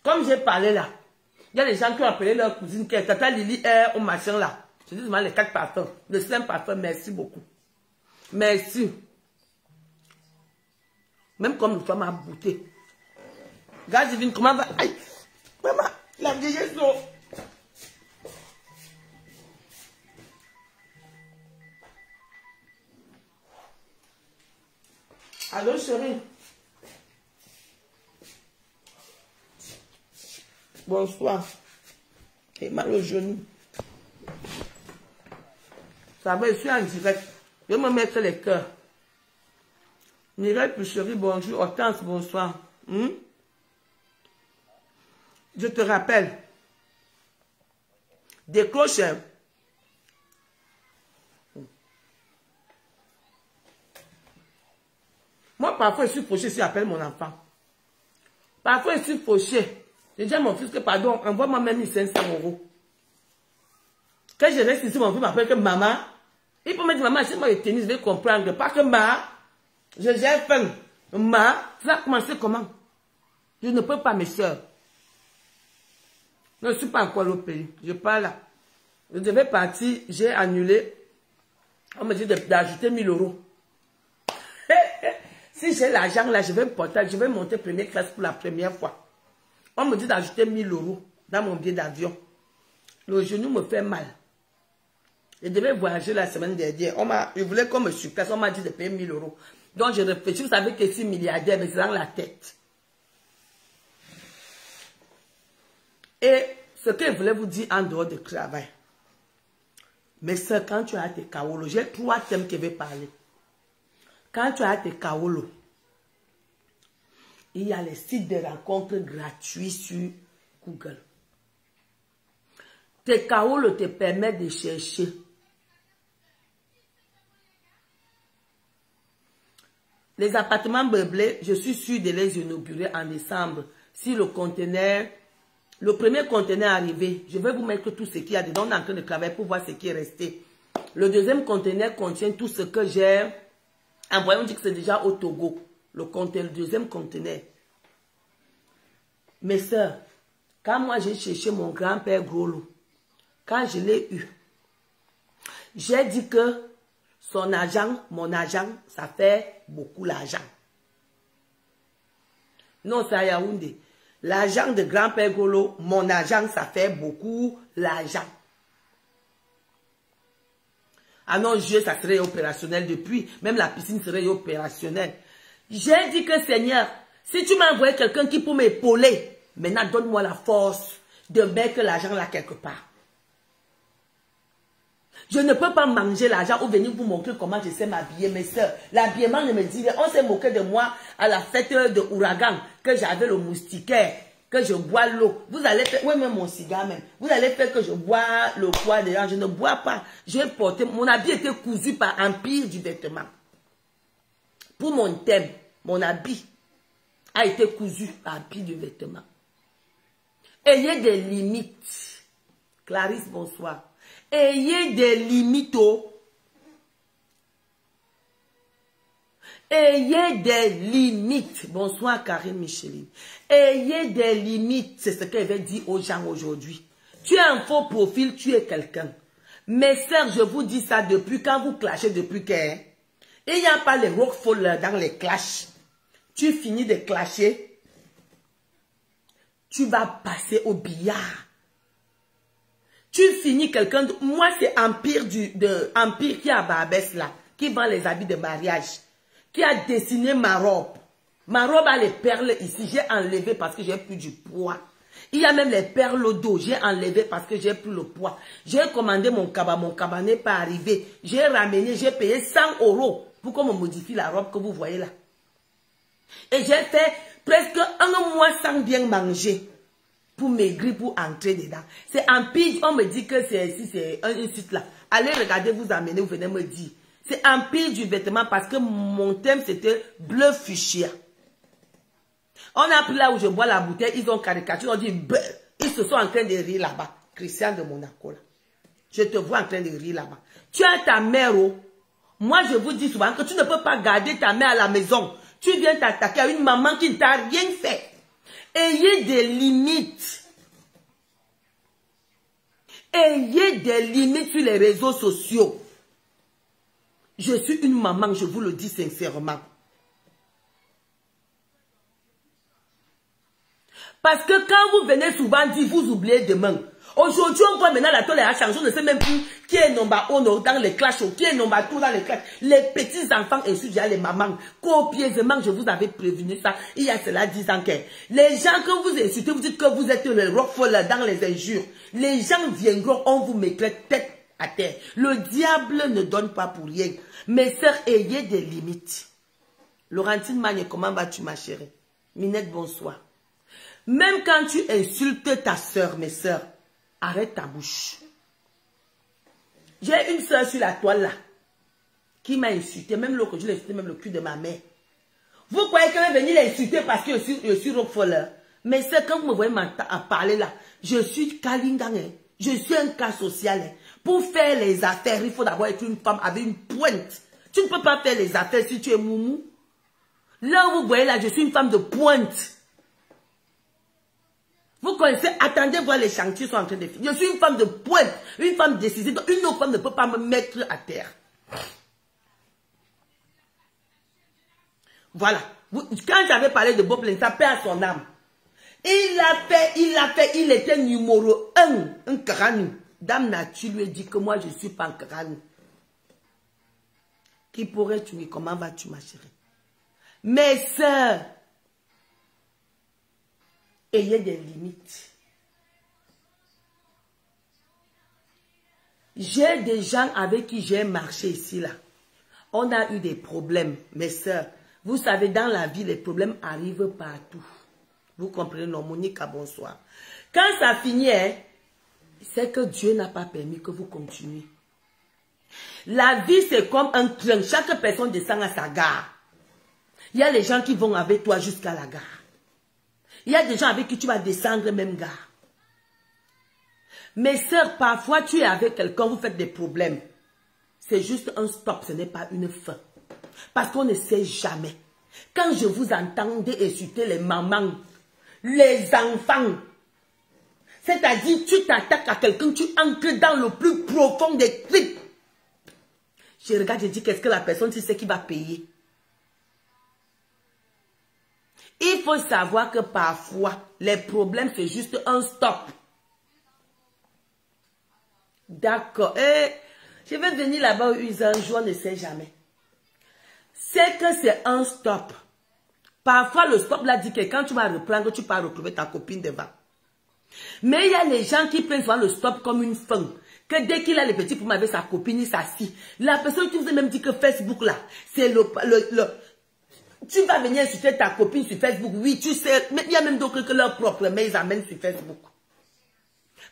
Comme j'ai parlé là, il y a des gens qui ont appelé leur cousine qui est Tata Lily est au machin là. Je dis seulement les 4 parfums. Le 5 parfums, merci beaucoup. Merci. Même comme le femme a bouté. Regarde, divine, comment va. Aïe, maman, la vieillesse. Allô, chérie. Bonsoir. J'ai mal au genou. Ça va, je suis en direct. Je vais me mettre les cœurs. Mireille Pucherie, bonjour. Hortense, bonsoir. Je te rappelle. Décroche. Moi, parfois, je suis fauché si j'appelle mon enfant. Parfois, je suis fauché. Je dis à mon fils que, pardon, envoie-moi même 500 €. Quand je reste ici, mon fils m'appelle que maman. Il peut me dire, maman, achète-moi le tennis, je vais comprendre. Pas que j'ai faim. Ça va commencer comment? Je ne peux pas, mes soeurs. Je ne suis pas encore au pays. Je pars là. Je devais partir, j'ai annulé. On me dit d'ajouter 1000 €. Si j'ai l'argent là, je vais monter première classe pour la première fois. On me dit d'ajouter 1000 € dans mon billet d'avion. Le genou me fait mal. Je devais voyager la semaine dernière. Je voulais qu'on me surclasse. On m'a dit de payer 1000 €. Donc je réfléchis. Vous savez que je suis milliardaire, mais c'est dans la tête. Et ce que je voulais vous dire en dehors du travail. Mais ça, quand tu as tes kaolos, j'ai 3 thèmes que je vais parler. Quand tu as tes kaolos, il y a les sites de rencontres gratuits sur Google. Tes kaolos te permettent de chercher. Les appartements meublés, je suis sûre de les inaugurer en décembre. Si le conteneur, le premier conteneur est arrivé, je vais vous mettre tout ce qu'il y a dedans. On est en train de travailler pour voir ce qui est resté. Le deuxième conteneur contient tout ce que j'ai envoyé. On dit que c'est déjà au Togo. Le deuxième conteneur. Mes soeurs, quand moi j'ai cherché mon grand-père Grolo, quand je l'ai eu, j'ai dit que son argent, mon argent, ça fait beaucoup l'argent. Non, c'est à Yaoundé. L'argent de grand-père Grolo, mon argent, ça fait beaucoup l'argent. Ah non, Dieu, ça serait opérationnel depuis. Même la piscine serait opérationnelle. J'ai dit que Seigneur, si tu m'as envoyé quelqu'un qui peut m'épauler, maintenant donne-moi la force de mettre l'argent là quelque part. Je ne peux pas manger l'argent ou venir vous montrer comment je sais m'habiller, mes soeurs. L'habillement ne me dit rien. On s'est moqué de moi à la fête de Ouragan, que j'avais le moustiquaire, que je bois l'eau. Vous allez faire, oui, même mon cigare même. Vous allez faire que je bois le poids des gens. Je ne bois pas. J'ai porté, mon habit était cousu par Empire du vêtement. Pour mon thème, mon habit a été cousu par Empire du vêtement. Ayez des limites. Clarisse, bonsoir. Ayez des limites. Ayez des limites. Bonsoir Karine Micheline. Ayez des limites. C'est ce qu'elle veut dire aux gens aujourd'hui. Tu es un faux profil, tu es quelqu'un. Mes sœurs, je vous dis ça depuis quand vous clashez depuis que... Il n'y a pas les rockfall dans les clashs. Tu finis de clasher. Tu vas passer au billard. Tu finis quelqu'un... Moi, c'est Empire Empire qui est à Barbès là. Qui vend les habits de mariage. Qui a dessiné ma robe. Ma robe a les perles ici. J'ai enlevé parce que j'ai plus du poids. Il y a même les perles au dos. J'ai enlevé parce que j'ai plus le poids. J'ai commandé mon cabas. Mon cabas n'est pas arrivé. J'ai ramené, j'ai payé 100 € pour qu'on me modifie la robe que vous voyez là. Et j'ai fait presque un mois sans bien manger. Pour maigrir, pour entrer dedans. C'est Empire. On me dit que c'est un site là. Allez regarder, vous amenez, vous venez me dire. C'est Empire du vêtement parce que mon thème c'était bleu fuchsia. On a pris là où je bois la bouteille, ils ont caricaturé, on dit, ils se sont en train de rire là-bas. Christian de Monaco là. Je te vois en train de rire là-bas. Tu as ta mère, oh. Moi je vous dis souvent que tu ne peux pas garder ta mère à la maison. Tu viens t'attaquer à une maman qui ne t'a rien fait. Ayez des limites. Ayez des limites sur les réseaux sociaux. Je suis une maman, je vous le dis sincèrement. Parce que quand vous venez souvent dire, vous oubliez demain. Aujourd'hui, on voit maintenant la télé a changé, on ne sait même plus qui est number 1 dans les clashs, qui est number 2 dans les clashs. Les petits enfants insultent déjà les mamans. Copieusement, je vous avais prévenu ça il y a cela 10 ans. Les gens que vous insultez, vous dites que vous êtes le Rockefeller dans les injures. Les gens viendront, on vous mettrait tête à terre. Le diable ne donne pas pour rien. Mes sœurs, ayez des limites. Laurentine Magne, comment vas-tu ma chérie? Minette, bonsoir. Même quand tu insultes ta sœur, mes sœurs, arrête ta bouche. J'ai une sœur sur la toile là, qui m'a insulté, même le je l'ai insulté, même le cul de ma mère. Vous croyez qu'elle va venir l'insulter parce que je suis Rockefeller? Mais c'est quand vous me voyez parler là, je suis Kalingang, je suis un cas social. Pour faire les affaires, il faut d'abord être une femme avec une pointe. Tu ne peux pas faire les affaires si tu es moumou. Là où vous voyez là, je suis une femme de pointe. Vous connaissez, attendez voir les chantiers sont en train de finir. Je suis une femme de pointe, une femme décisive. Donc une autre femme ne peut pas me mettre à terre. Voilà. Quand j'avais parlé de Bob Lenza, paix à son âme. Il était numéro 1, un Karanou. Dame Nature lui dit que moi je suis pas un Karanou. Qui pourrait tuer? Comment vas-tu ma chérie? Mes sœurs, ayez des limites. J'ai des gens avec qui j'ai marché ici là. On a eu des problèmes, mes sœurs. Vous savez, dans la vie, les problèmes arrivent partout. Vous comprenez, non, Monica, bonsoir. Quand ça finit, c'est que Dieu n'a pas permis que vous continuiez. La vie, c'est comme un train. Chaque personne descend à sa gare. Il y a les gens qui vont avec toi jusqu'à la gare. Il y a des gens avec qui tu vas descendre même gare. Mes sœurs, parfois tu es avec quelqu'un, vous faites des problèmes. C'est juste un stop, ce n'est pas une fin. Parce qu'on ne sait jamais. Quand je vous entendais insulter les mamans, les enfants, c'est-à-dire tu t'attaques à quelqu'un, tu entres dans le plus profond des tripes. Je regarde, je dis, qu'est-ce que la personne, tu sais qui va payer? Il faut savoir que parfois, les problèmes, c'est juste un stop. D'accord. Je vais venir là-bas un jour, on ne sait jamais. C'est que c'est un stop. Parfois, le stop là dit que quand tu vas reprendre, tu vas retrouver ta copine devant. Mais il y a les gens qui prennent souvent le stop comme une fin. Que dès qu'il a les petits problèmes avec sa copine, il s'assit. La personne qui vous a même dit que Facebook là, c'est tu vas venir insulter ta copine sur Facebook. Oui, tu sais, mais il y a même d'autres que leur propre mais ils amènent sur Facebook.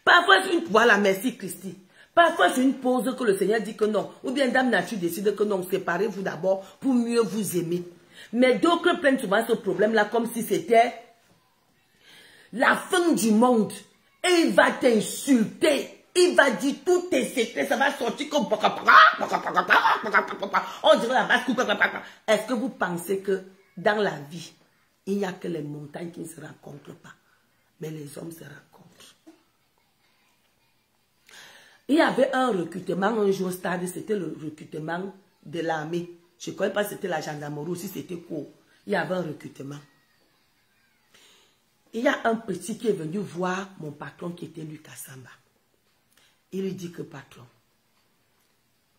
Parfois, c'est une... Voilà, merci Christy. Parfois, c'est une pause que le Seigneur dit que non. Ou bien Dame Nature décide que non, séparez-vous d'abord pour mieux vous aimer. Mais d'autres prennent souvent ce problème-là comme si c'était la fin du monde. Et il va t'insulter. Il va dire tout tes secrets, ça va sortir comme... On dirait la base coupe. Est-ce que vous pensez que dans la vie, il n'y a que les montagnes qui ne se rencontrent pas, mais les hommes se rencontrent? Il y avait un recrutement un jour au stade, c'était le recrutement de l'armée. Je ne connais pas si c'était la gendarmerie ou si c'était quoi. Il y avait un recrutement. Il y a un petit qui est venu voir mon patron qui était Lucas Samba. Il lui dit que patron,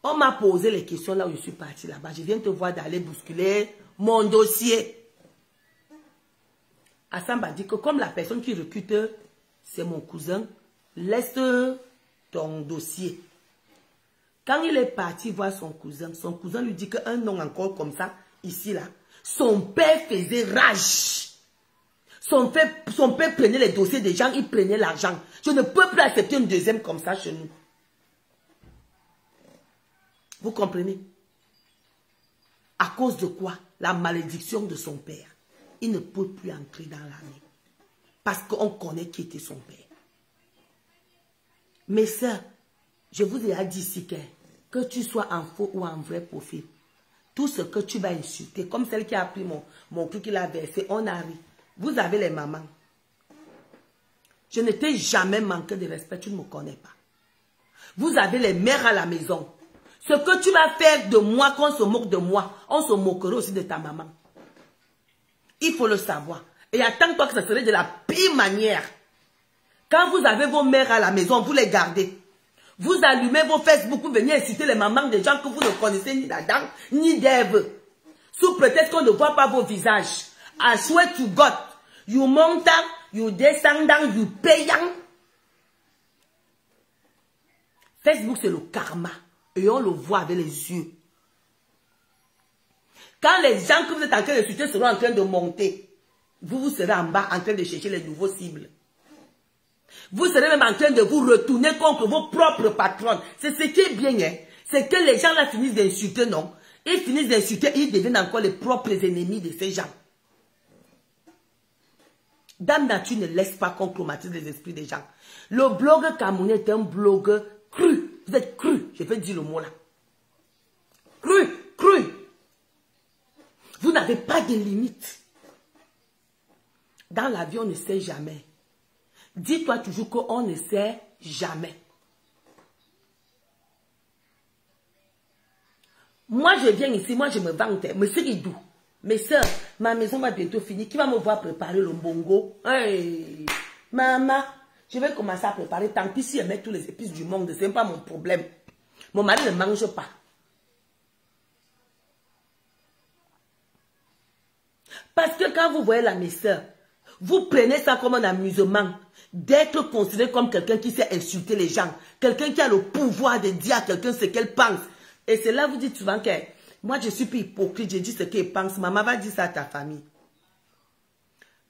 on m'a posé les questions là où je suis parti là-bas. Je viens te voir d'aller bousculer mon dossier. Assamba dit que comme la personne qui recrute, c'est mon cousin, laisse ton dossier. Quand il est parti voir son cousin lui dit qu'un nom encore comme ça, ici là, son père faisait rage. Son père prenait les dossiers des gens, il prenait l'argent. Je ne peux plus accepter une deuxième comme ça chez nous. Vous comprenez? À cause de quoi? La malédiction de son père. Il ne peut plus entrer dans l'armée. Parce qu'on connaît qui était son père. Mais ça, je vous ai dit ici que tu sois en faux ou en vrai profil. Tout ce que tu vas insulter, comme celle qui a pris mon truc qu'il a versé, on arrive. Vous avez les mamans. Je ne t'ai jamais manqué de respect, tu ne me connais pas. Vous avez les mères à la maison. Ce que tu vas faire de moi, qu'on se moque de moi, on se moquera aussi de ta maman. Il faut le savoir. Et attends-toi que ça serait de la pire manière. Quand vous avez vos mères à la maison, vous les gardez. Vous allumez vos Facebook, vous venez inciter les mamans des gens que vous ne connaissez ni d'Adam, ni d'Ève. Sous prétexte qu'on ne voit pas vos visages. I swear to God, you montant, you descendant, you payant. Facebook, c'est le karma. Et on le voit avec les yeux. Quand les gens que vous êtes en train de chuter seront en train de monter, vous serez en bas en train de chercher les nouveaux cibles. Vous serez même en train de vous retourner contre vos propres patrons. C'est ce qui est bien, hein? C'est que les gens là finissent d'insulter, non? Ils finissent d'insulter, ils deviennent encore les propres ennemis de ces gens. Dame Nature ne laisse pas qu'on traumatise les esprits des gens. Le blog camerounais est un blog cru. Vous êtes cru, je vais dire le mot là. Cru, cru. Vous n'avez pas de limite. Dans la vie, on ne sait jamais. Dis-toi toujours qu'on ne sait jamais. Moi, je viens ici, moi, je me vante. Monsieur Guidou, mes soeurs, ma maison va bientôt finir. Qui va me voir préparer le bongo? Hey, maman, je vais commencer à préparer. Tant pis si elle met tous les épices du monde, ce n'est pas mon problème. Mon mari ne mange pas. Parce que quand vous voyez la mes soeurs, vous prenez ça comme un amusement d'être considéré comme quelqu'un qui sait insulter les gens, quelqu'un qui a le pouvoir de dire à quelqu'un ce qu'elle pense. Et c'est là que vous dites souvent que moi je suis plus hypocrite, je dis ce qu'elle pense. Maman va dire ça à ta famille.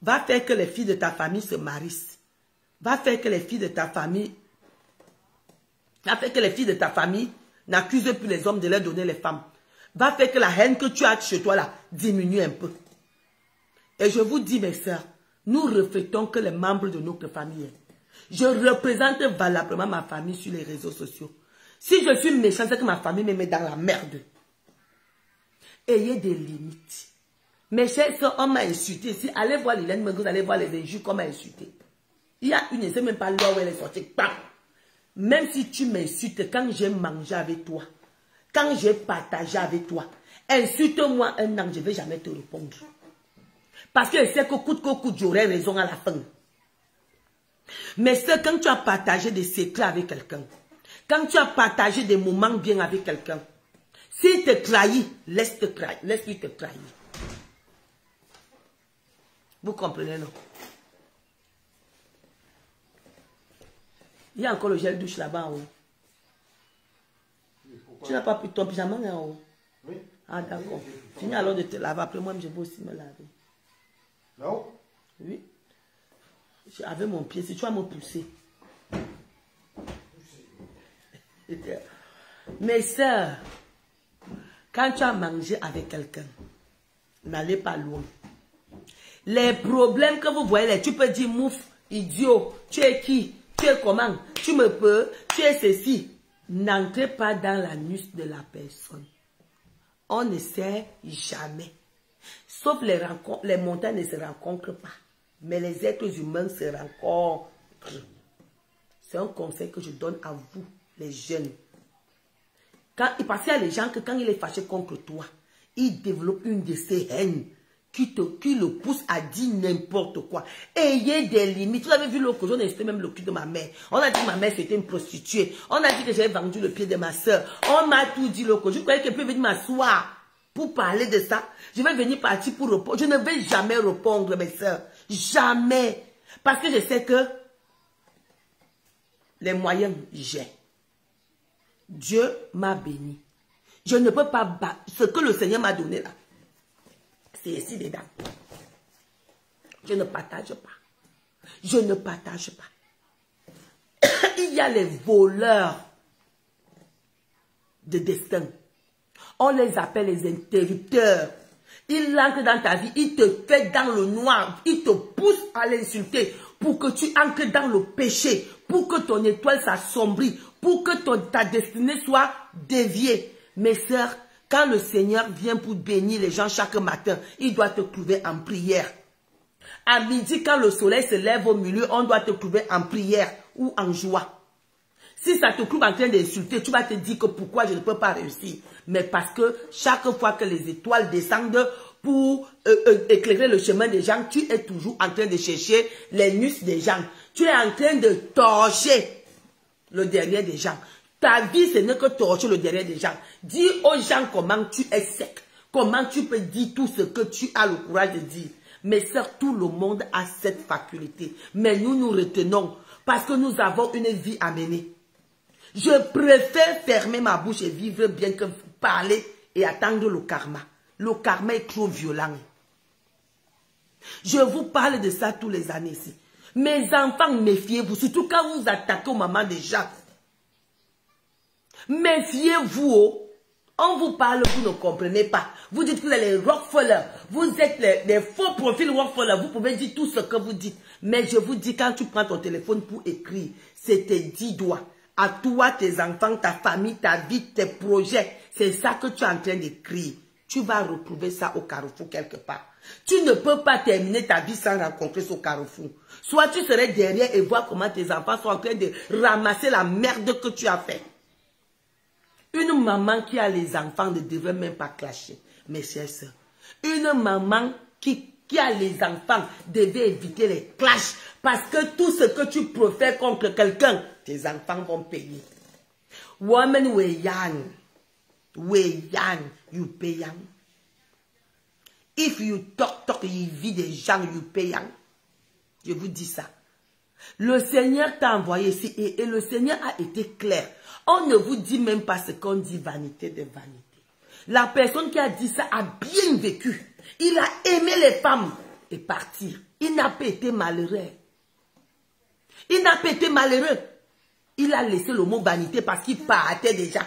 Va faire que les filles de ta famille se marient. Va faire que les filles de ta famille, n'accusent plus les hommes de leur donner les femmes. Va faire que la haine que tu as chez toi là diminue un peu. Et je vous dis mes soeurs, nous reflétons que les membres de notre famille. Je représente valablement ma famille sur les réseaux sociaux. Si je suis méchant, c'est que ma famille me met dans la merde. Ayez des limites. Mes chers soeurs, on m'a insulté ici. Allez voir Liliane, vous allez voir les injures qu'on m'a insulté. Il y a une, je ne sais même pas là où elle est sortie. Bam! Même si tu m'insultes, quand j'ai mangé avec toi, quand j'ai partagé avec toi, insulte-moi un an, je ne vais jamais te répondre. Parce que je sais que coûte que coûte, j'aurai raison à la fin. Mais c'est quand tu as partagé des secrets avec quelqu'un, quand tu as partagé des moments bien avec quelqu'un, s'il te trahit, laisse-lui te trahir. Vous comprenez, non? Il y a encore le gel douche là-bas en haut. Tu n'as pas pris ton pyjama en haut? Oui. Ah d'accord. Finis alors de te laver. Après moi, je vais aussi me laver. Non? Oui. Avec mon pied, si tu vas me pousser. Mes soeurs, quand tu as mangé avec quelqu'un, n'allez pas loin. Les problèmes que vous voyez, tu peux dire mouf, idiot, tu es qui, tu es comment, tu me peux, tu es ceci. N'entrez pas dans la nuque de la personne. On ne sait jamais. Sauf les rencontres, les montagnes ne se rencontrent pas. Mais les êtres humains se rencontrent. C'est un conseil que je donne à vous, les jeunes. Parce qu'il y a les gens que quand il est fâché contre toi, il développe une de ces haines qui le pousse à dire n'importe quoi. Ayez des limites. Vous avez vu l'autre jour, on a insulté même le cul de ma mère. On a dit que ma mère c'était une prostituée. On a dit que j'avais vendu le pied de ma soeur. On m'a tout dit l'autre jour. Je croyais qu'elle peut venir m'asseoir pour parler de ça. Je vais venir partir pour répondre. Je ne vais jamais répondre, mes soeurs. Jamais. Parce que je sais que les moyens, j'ai. Dieu m'a béni. Je ne peux pas battre. Ce que le Seigneur m'a donné là, c'est ici dedans. Je ne partage pas. Je ne partage pas. Il y a les voleurs de destin. On les appelle les interrupteurs. Il entre dans ta vie, il te fait dans le noir, il te pousse à l'insulter pour que tu entres dans le péché, pour que ton étoile s'assombrit, pour que ta destinée soit déviée. Mes sœurs, quand le Seigneur vient pour bénir les gens chaque matin, il doit te trouver en prière. À midi, quand le soleil se lève au milieu, on doit te trouver en prière ou en joie. Si ça te trouve en train d'insulter, tu vas te dire que pourquoi je ne peux pas réussir. Mais parce que chaque fois que les étoiles descendent pour éclairer le chemin des gens, tu es toujours en train de chercher les nus des gens. Tu es en train de torcher le derrière des gens. Ta vie, ce n'est que torcher le derrière des gens. Dis aux gens comment tu es sec. Comment tu peux dire tout ce que tu as le courage de dire. Mais sœurs, tout le monde a cette faculté. Mais nous nous retenons parce que nous avons une vie à mener. Je préfère fermer ma bouche et vivre bien que parler et attendre le karma. Le karma est trop violent. Je vous parle de ça tous les années ici. Mes enfants, méfiez-vous, surtout quand vous attaquez aux mamans des gens. Méfiez-vous. Oh. On vous parle, vous ne comprenez pas. Vous dites que vous êtes les Rockefeller. Vous êtes les faux profils Rockefeller. Vous pouvez dire tout ce que vous dites. Mais je vous dis, quand tu prends ton téléphone pour écrire, c'est tes 10 doigts. À toi, tes enfants, ta famille, ta vie, tes projets. C'est ça que tu es en train d'écrire. Tu vas retrouver ça au carrefour quelque part. Tu ne peux pas terminer ta vie sans rencontrer ce carrefour. Soit tu serais derrière et voir comment tes enfants sont en train de ramasser la merde que tu as fait. Une maman qui a les enfants ne devrait même pas clasher, mes chers sœurs. Une maman qui a les enfants devait éviter les clashs parce que tout ce que tu profères contre quelqu'un, tes enfants vont payer. Woman we young, you pay young. If you talk, you vis des gens, you pay young. Je vous dis ça. Le Seigneur t'a envoyé ici et le Seigneur a été clair. On ne vous dit même pas ce qu'on dit vanité de vanité. La personne qui a dit ça a bien vécu. Il a aimé les femmes et partir. Il n'a pas été malheureux. Il n'a pas été malheureux. Il a laissé le mot vanité parce qu'il partait déjà.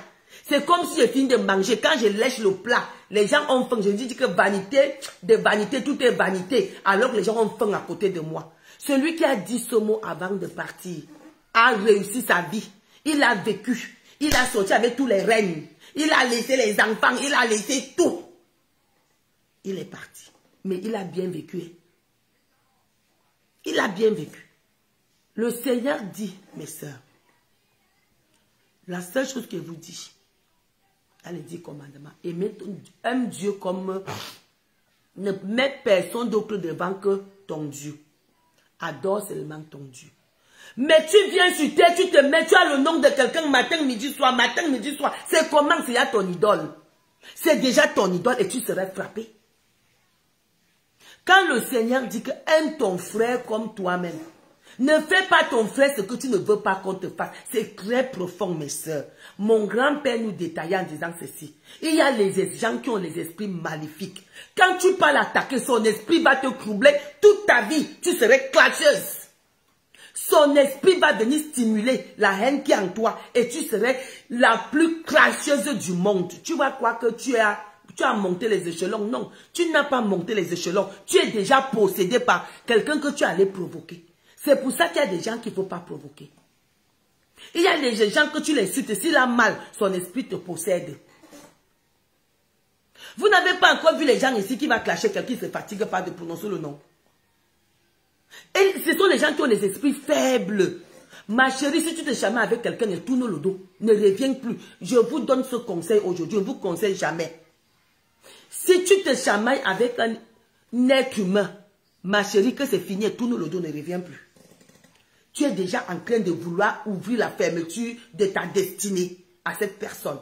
C'est comme si je finis de manger. Quand je lèche le plat, les gens ont faim. Je dis que vanité, de vanité, tout est vanité. Alors que les gens ont faim à côté de moi. Celui qui a dit ce mot avant de partir a réussi sa vie. Il a vécu. Il a sorti avec tous les règnes. Il a laissé les enfants. Il a laissé tout. Il est parti. Mais il a bien vécu. Il a bien vécu. Le Seigneur dit, mes sœurs, la seule chose que vous dit, dans les 10 commandements, aime Dieu comme ne mets personne d'autre devant que ton Dieu. Adore seulement ton Dieu. Mais tu viens sur terre, tu te mets, tu as le nom de quelqu'un matin, midi, soir. C'est comment c'est à ton idole. C'est déjà ton idole et tu serais frappé. Quand le Seigneur dit que aime ton frère comme toi-même, ne fais pas ton frère ce que tu ne veux pas qu'on te fasse. C'est très profond, mes sœurs. Mon grand-père nous détaillait en disant ceci. Il y a les gens qui ont les esprits maléfiques. Quand tu parles attaquer, son esprit va te troubler toute ta vie. Tu serais clasheuse. Son esprit va venir stimuler la haine qui est en toi et tu serais la plus clasheuse du monde. Tu vas croire que tu as monté les échelons. Non, tu n'as pas monté les échelons. Tu es déjà possédé par quelqu'un que tu allais provoquer. C'est pour ça qu'il y a des gens qu'il ne faut pas provoquer. Il y a des gens que tu l'insultes. S'il a mal, son esprit te possède. Vous n'avez pas encore vu les gens ici qui vont clasher quelqu'un qui ne se fatigue pas de prononcer le nom. Et ce sont les gens qui ont les esprits faibles. Ma chérie, si tu te chamailles avec quelqu'un et tourne le dos, ne reviens plus. Je vous donne ce conseil aujourd'hui. Je ne vous conseille jamais. Si tu te chamailles avec un être humain, ma chérie, que c'est fini et tourne le dos, ne reviens plus. Tu es déjà en train de vouloir ouvrir la fermeture de ta destinée à cette personne.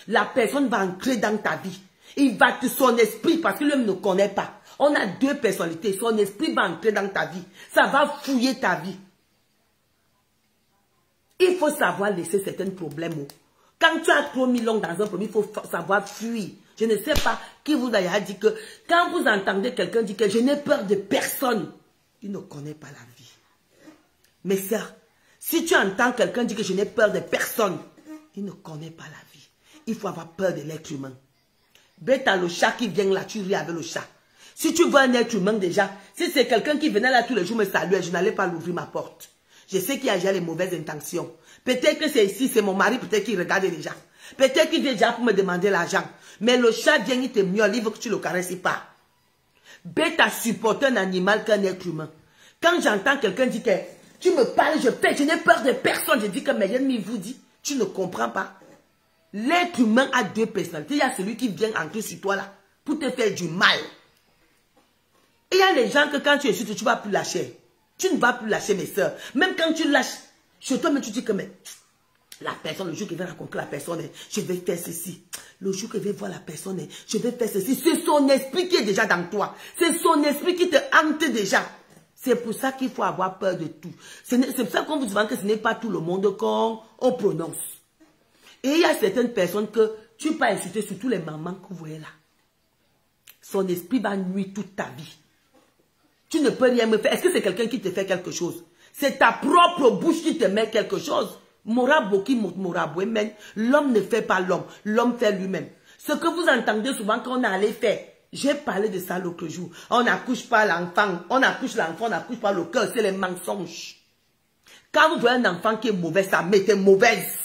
La personne va entrer dans ta vie. Il va son esprit, parce que lui ne connaît pas. On a deux personnalités. Son esprit va entrer dans ta vie. Ça va fouiller ta vie. Il faut savoir laisser certains problèmes. Quand tu as trop mis long dans un problème, il faut savoir fuir. Je ne sais pas qui vous a dit que quand vous entendez quelqu'un dire que je n'ai peur de personne, il ne connaît pas la vie. Mais ça, si tu entends quelqu'un dire que je n'ai peur de personne, il ne connaît pas la vie. Il faut avoir peur de l'être humain. Bête à le chat qui vient là, tu ris avec le chat. Si tu vois un être humain déjà, si c'est quelqu'un qui venait là tous les jours me saluer, je n'allais pas l'ouvrir ma porte. Je sais qu'il y a déjà les mauvaises intentions. Peut-être que c'est ici, c'est mon mari, peut-être qu'il regarde déjà. Peut-être qu'il vient déjà pour me demander l'argent. Mais le chat vient, il te miaule, il veut que tu le caresses pas. Bête à supporter un animal qu'un être humain. Quand j'entends quelqu'un dire que tu me parles, je n'ai peur de personne, je dis que mes ennemis vous dit, tu ne comprends pas. L'être humain a deux personnalités. Il y a celui qui vient entrer sur toi là pour te faire du mal. Et il y a les gens que quand tu es sur toi, tu ne vas plus lâcher. Tu ne vas plus lâcher, mes soeurs. Même quand tu lâches, chez toi, mais tu dis que mais, la personne, le jour qu'il va rencontrer la personne, je vais faire ceci. Le jour qu'il va voir la personne, je vais faire ceci. C'est son esprit qui est déjà dans toi. C'est son esprit qui te hante déjà. C'est pour ça qu'il faut avoir peur de tout. C'est pour ça qu'on vous dit que ce n'est pas tout le monde qu'on prononce. Et il y a certaines personnes que tu peux insulter, surtout les mamans que vous voyez là. Son esprit va nuire toute ta vie. Tu ne peux rien me faire. Est-ce que c'est quelqu'un qui te fait quelque chose? C'est ta propre bouche qui te met quelque chose. L'homme ne fait pas l'homme. L'homme fait lui-même. Ce que vous entendez souvent qu'on allait faire. J'ai parlé de ça l'autre jour. On n'accouche pas l'enfant. On accouche l'enfant, on n'accouche pas le cœur. C'est les mensonges. Quand vous voyez un enfant qui est mauvais, sa mère est mauvaise.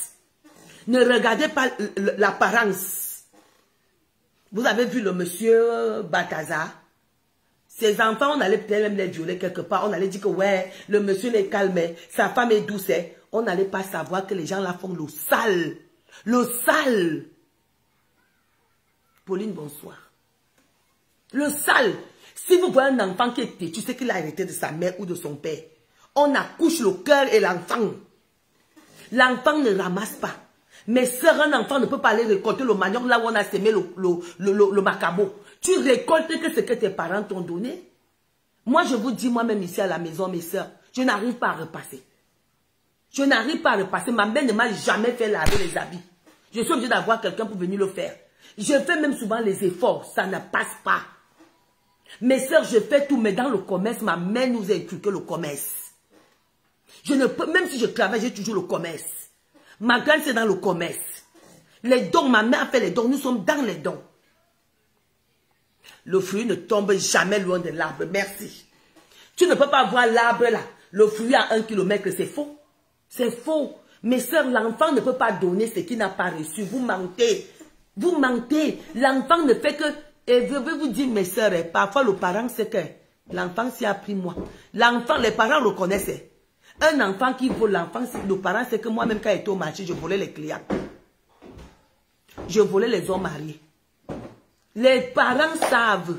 Ne regardez pas l'apparence. Vous avez vu le monsieur Balthazar? Ses enfants, on allait peut-être même les violer quelque part. On allait dire que ouais, le monsieur les calmait. Sa femme est douce. On n'allait pas savoir que les gens là font le sale. Le sale. Pauline, bonsoir. Le sale. Si vous voyez un enfant qui est têtu, tu sais qu'il a hérité de sa mère ou de son père. On accouche le cœur et l'enfant. L'enfant ne ramasse pas. Mais sœurs, un enfant ne peut pas aller récolter le manioc là où on a sémé le macabo. Tu récoltes que ce que tes parents t'ont donné. Moi, je vous dis moi-même ici à la maison, mes sœurs, je n'arrive pas à repasser. Je n'arrive pas à repasser. Ma mère ne m'a jamais fait laver les habits. Je suis obligée d'avoir quelqu'un pour venir le faire. Je fais même souvent les efforts. Ça ne passe pas. Mes sœurs, je fais tout, mais dans le commerce, ma mère nous a inculqué le commerce. Je ne peux, même si je travaille, j'ai toujours le commerce. Ma grande, c'est dans le commerce. Les dons, ma mère a fait les dons, nous sommes dans les dons. Le fruit ne tombe jamais loin de l'arbre, merci. Tu ne peux pas voir l'arbre là, le fruit à 1 kilomètre, c'est faux. C'est faux. Mes sœurs, l'enfant ne peut pas donner ce qu'il n'a pas reçu. Vous mentez. Vous mentez. L'enfant ne fait que... Et je veux vous dire, mes sœurs, parfois le parent sait que l'enfant s'y a pris moi. L'enfant, les parents le connaissaient. Un enfant qui vole l'enfant, le parent sait que moi-même quand j'étais au marché, je volais les clients. Je volais les hommes mariés. Les parents savent.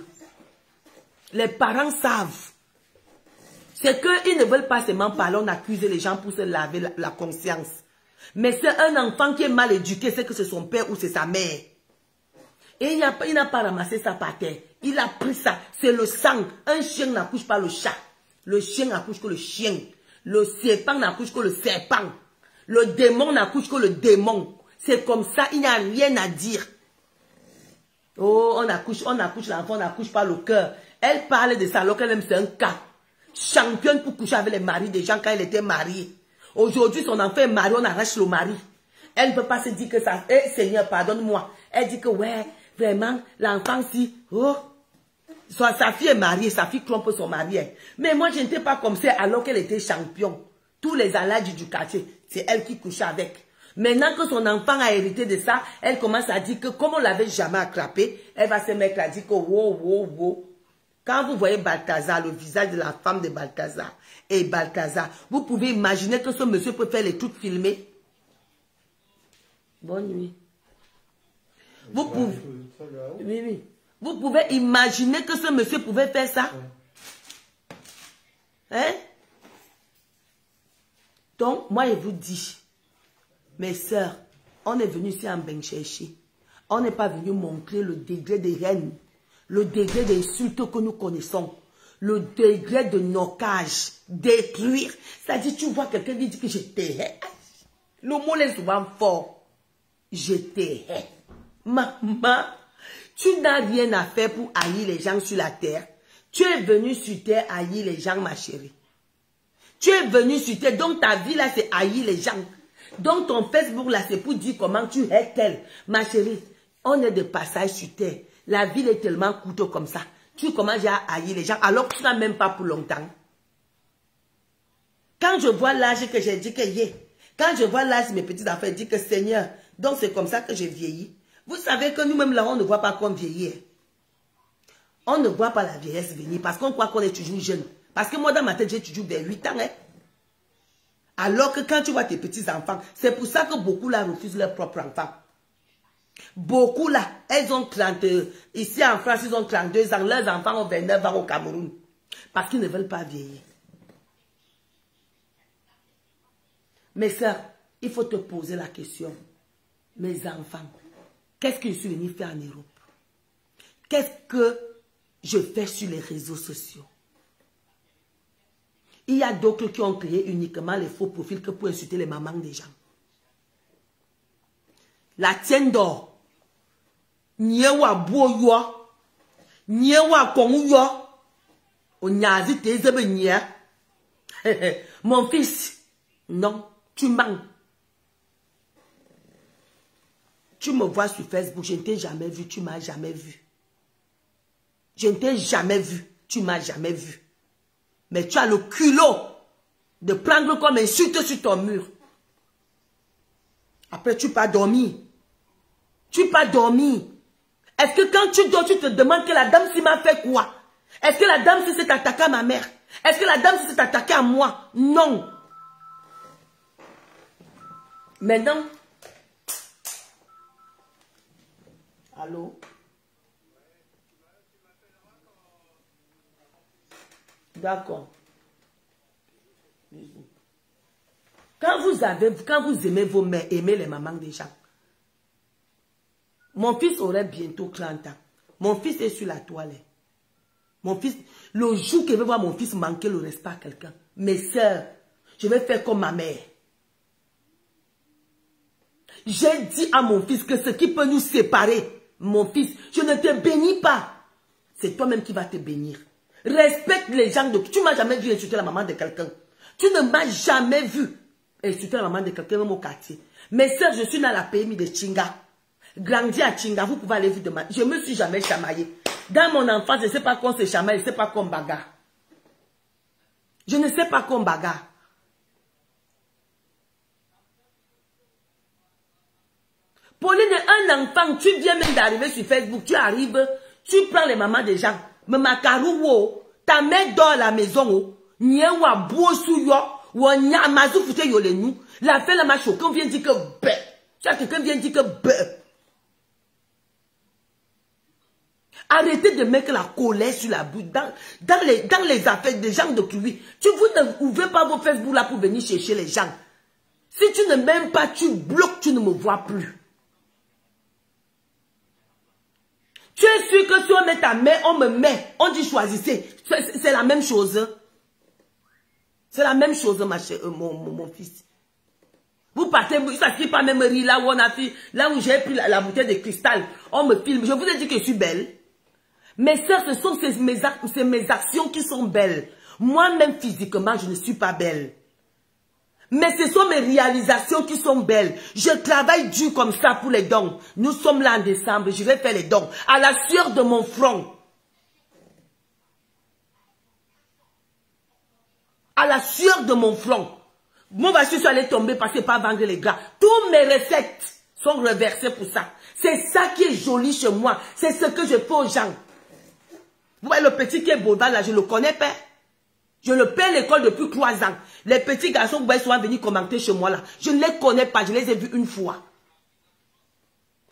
Les parents savent. C'est qu'ils ne veulent pas seulement parler, on accuse les gens pour se laver la conscience. Mais c'est un enfant qui est mal éduqué, c'est que c'est son père ou c'est sa mère. Et il n'a pas ramassé ça par terre. Il a pris ça. C'est le sang. Un chien n'accouche pas le chat. Le chien n'accouche que le chien. Le serpent n'accouche que le serpent. Le démon n'accouche que le démon. C'est comme ça, il n'y a rien à dire. Oh, on accouche l'enfant, on n'accouche pas le cœur. Elle parle de ça alors qu'elle aime, c'est un cas. Championne pour coucher avec les maris des gens quand elle était mariée. Aujourd'hui, son enfant est marié, on arrache le mari. Elle ne peut pas se dire que ça... Eh, Seigneur, pardonne-moi. Elle dit que, ouais, vraiment, l'enfant, si... Oh, sa fille est mariée, sa fille trompe son mari. Mais moi, je n'étais pas comme ça alors qu'elle était championne. Tous les aladji du quartier, c'est elle qui couchait avec. Maintenant que son enfant a hérité de ça, elle commence à dire que, comme on ne l'avait jamais attrapé, elle va se mettre à dire que, wow, wow, wow. Quand vous voyez Balthazar, le visage de la femme de Balthazar, et Balthazar, vous pouvez imaginer que ce monsieur peut faire les trucs filmés. Bonne nuit. Vous pouvez... Oui, oui. Vous pouvez imaginer que ce monsieur pouvait faire ça. Hein? Donc, moi, je vous dis, mes sœurs, on est venu ici en bain chercher. On n'est pas venu montrer le degré de haine, le degré d'insulte que nous connaissons, le degré de knockage, détruire. C'est-à-dire, tu vois quelqu'un qui dit que je te hais. Le mot est souvent fort. Je te hais. Maman, tu n'as rien à faire pour haïr les gens sur la terre. Tu es venu sur terre haïr les gens, ma chérie. Tu es venu sur terre, donc ta vie là, c'est haïr les gens. Donc ton Facebook là, c'est pour dire comment tu es tel. Ma chérie, on est de passage sur terre. La vie est tellement coûteuse comme ça. Tu commences à haïr les gens alors que tu n'as même pas pour longtemps. Quand je vois l'âge que j'ai dit que quand je vois l'âge de mes petits enfants, je dis que Seigneur, donc c'est comme ça que j'ai vieilli. Vous savez que nous-mêmes là, on ne voit pas qu'on vieillit. On ne voit pas la vieillesse venir parce qu'on croit qu'on est toujours jeune. Parce que moi, dans ma tête, j'ai toujours des 8 ans. Hein? Alors que quand tu vois tes petits-enfants, c'est pour ça que beaucoup là refusent leurs propres enfants. Beaucoup là, elles ont 30... Ici en France, ils ont 32 ans. Leurs enfants ont 29 ans au Cameroun. Parce qu'ils ne veulent pas vieillir. Mes soeurs, il faut te poser la question. Mes enfants, qu'est-ce que je suis venue faire en Europe? Qu'est-ce que je fais sur les réseaux sociaux? Il y a d'autres qui ont créé uniquement les faux profils que pour insulter les mamans des gens. La tienne d'or. Nyewa boyo. Nyewa konguyo. Onyazi tezebe nye. Mon fils, non, tu mens. Tu me vois sur Facebook, je ne t'ai jamais vu, tu ne m'as jamais vu. Je ne t'ai jamais vu, tu ne m'as jamais vu. Mais tu as le culot de prendre comme insulte sur ton mur. Après, tu pas dormi. Tu pas dormi. Est-ce que quand tu dors, tu te demandes que la dame s'y m'a fait quoi? Est-ce que la dame s'y s'est attaquée à ma mère? Est-ce que la dame s'y s'est attaquée à moi? Non. Maintenant, allô? D'accord. Quand vous aimez vos mères, aimez les mamans des gens. Mon fils aurait bientôt 30 ans. Mon fils est sur la toilette. Mon fils, le jour que je vais voir mon fils manquer le respect à quelqu'un, mes soeurs, je vais faire comme ma mère. J'ai dit à mon fils que ce qui peut nous séparer, mon fils, je ne te bénis pas. C'est toi-même qui vas te bénir. Respecte les gens. Tu ne m'as jamais vu insulter la maman de quelqu'un. Tu ne m'as jamais vu insulter la maman de quelqu'un même au quartier. Mes soeurs, je suis dans la PMI de Chinga. Grandi à Chinga, vous pouvez aller vous demander. Je ne me suis jamais chamaillée. Dans mon enfance, je ne sais pas qu'on se chamaille, je ne sais pas qu'on bagarre. Je ne sais pas qu'on bagarre. Pauline, un enfant, tu viens même d'arriver sur Facebook, tu arrives, tu prends les mamans des gens. Mais ma carouo, ta mère dort à la maison, nyewa bosu yo, ou nyamazu fute yo le nous. La fin la macho, quand vient dire que bé. Tu as quelqu'un vient dire que bé. Arrêtez de mettre la colère sur la bouche dans les affaires des gens de Kiwi. Vous n'ouvrez pas vos Facebook là pour venir chercher les gens. Si tu ne m'aimes pas, tu bloques, tu ne me vois plus. Tu es sûr que si on met ta main, on me met, on dit choisissez. C'est la même chose. C'est la même chose, mon fils. Vous partez, ça ne fait pas même rire là où on a fait, là où j'ai pris la bouteille de cristal. On me filme. Je vous ai dit que je suis belle. Mes soeurs, ce sont mes actions qui sont belles. Moi-même, physiquement, je ne suis pas belle. Mais ce sont mes réalisations qui sont belles. Je travaille dur comme ça pour les dons. Nous sommes là en décembre, je vais faire les dons. À la sueur de mon front. À la sueur de mon front. Mon voiture soit allée tomber parce que pas vendre les gras. Toutes mes recettes sont reversées pour ça. C'est ça qui est joli chez moi. C'est ce que je fais aux gens. Vous voyez le petit qui est beau là, je le connais pas. Je le paie l'école depuis 3 ans. Les petits garçons vous voyez souvent venir commenter chez moi là. Je ne les connais pas, je les ai vus une fois.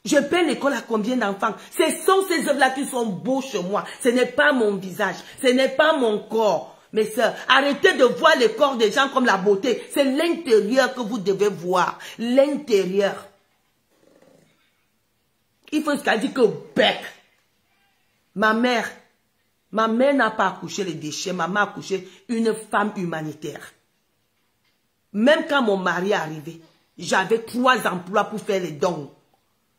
Je paie l'école à combien d'enfants? Ce sont ces œuvres-là qui sont beaux chez moi. Ce n'est pas mon visage, ce n'est pas mon corps. Mes soeurs, arrêtez de voir les corps des gens comme la beauté. C'est l'intérieur que vous devez voir. L'intérieur. Il faut ce qu'elle dit que bec. Ma mère n'a pas accouché les déchets. Ma mère a accouché une femme humanitaire. Même quand mon mari est arrivé, j'avais 3 emplois pour faire les dons.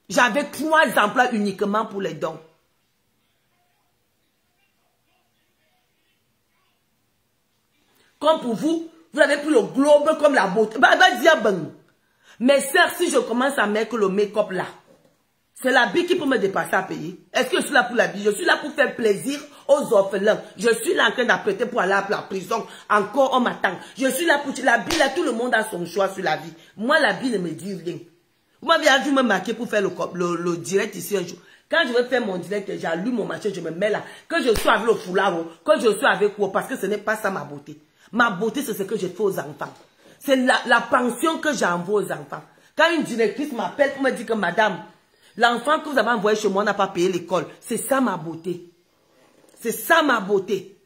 J'avais 3 emplois uniquement pour les dons. Comme pour vous, vous avez pris le globe comme la beauté. Mes soeurs, si je commence à mettre le make-up là, c'est l'habit qui peut me dépasser à payer. Est-ce que je suis là pour l'habit? Je suis là pour faire plaisir aux orphelins. Je suis là en train d'apprêter pour aller à la prison. Encore, on m'attend. Je suis là pour l'habit là, tout le monde a son choix sur la vie. Moi, l'habit ne me dit rien. Vous m'avez vu me marquer pour faire le direct ici un jour. Quand je veux faire mon direct, j'allume mon machin, je me mets là. Que je sois avec le foulard, que je sois avec quoi, parce que ce n'est pas ça ma beauté. Ma beauté, c'est ce que je fais aux enfants. C'est la pension que j'envoie aux enfants. Quand une directrice m'appelle pour me dire que madame, l'enfant que vous avez envoyé chez moi n'a pas payé l'école. C'est ça ma beauté. C'est ça ma beauté.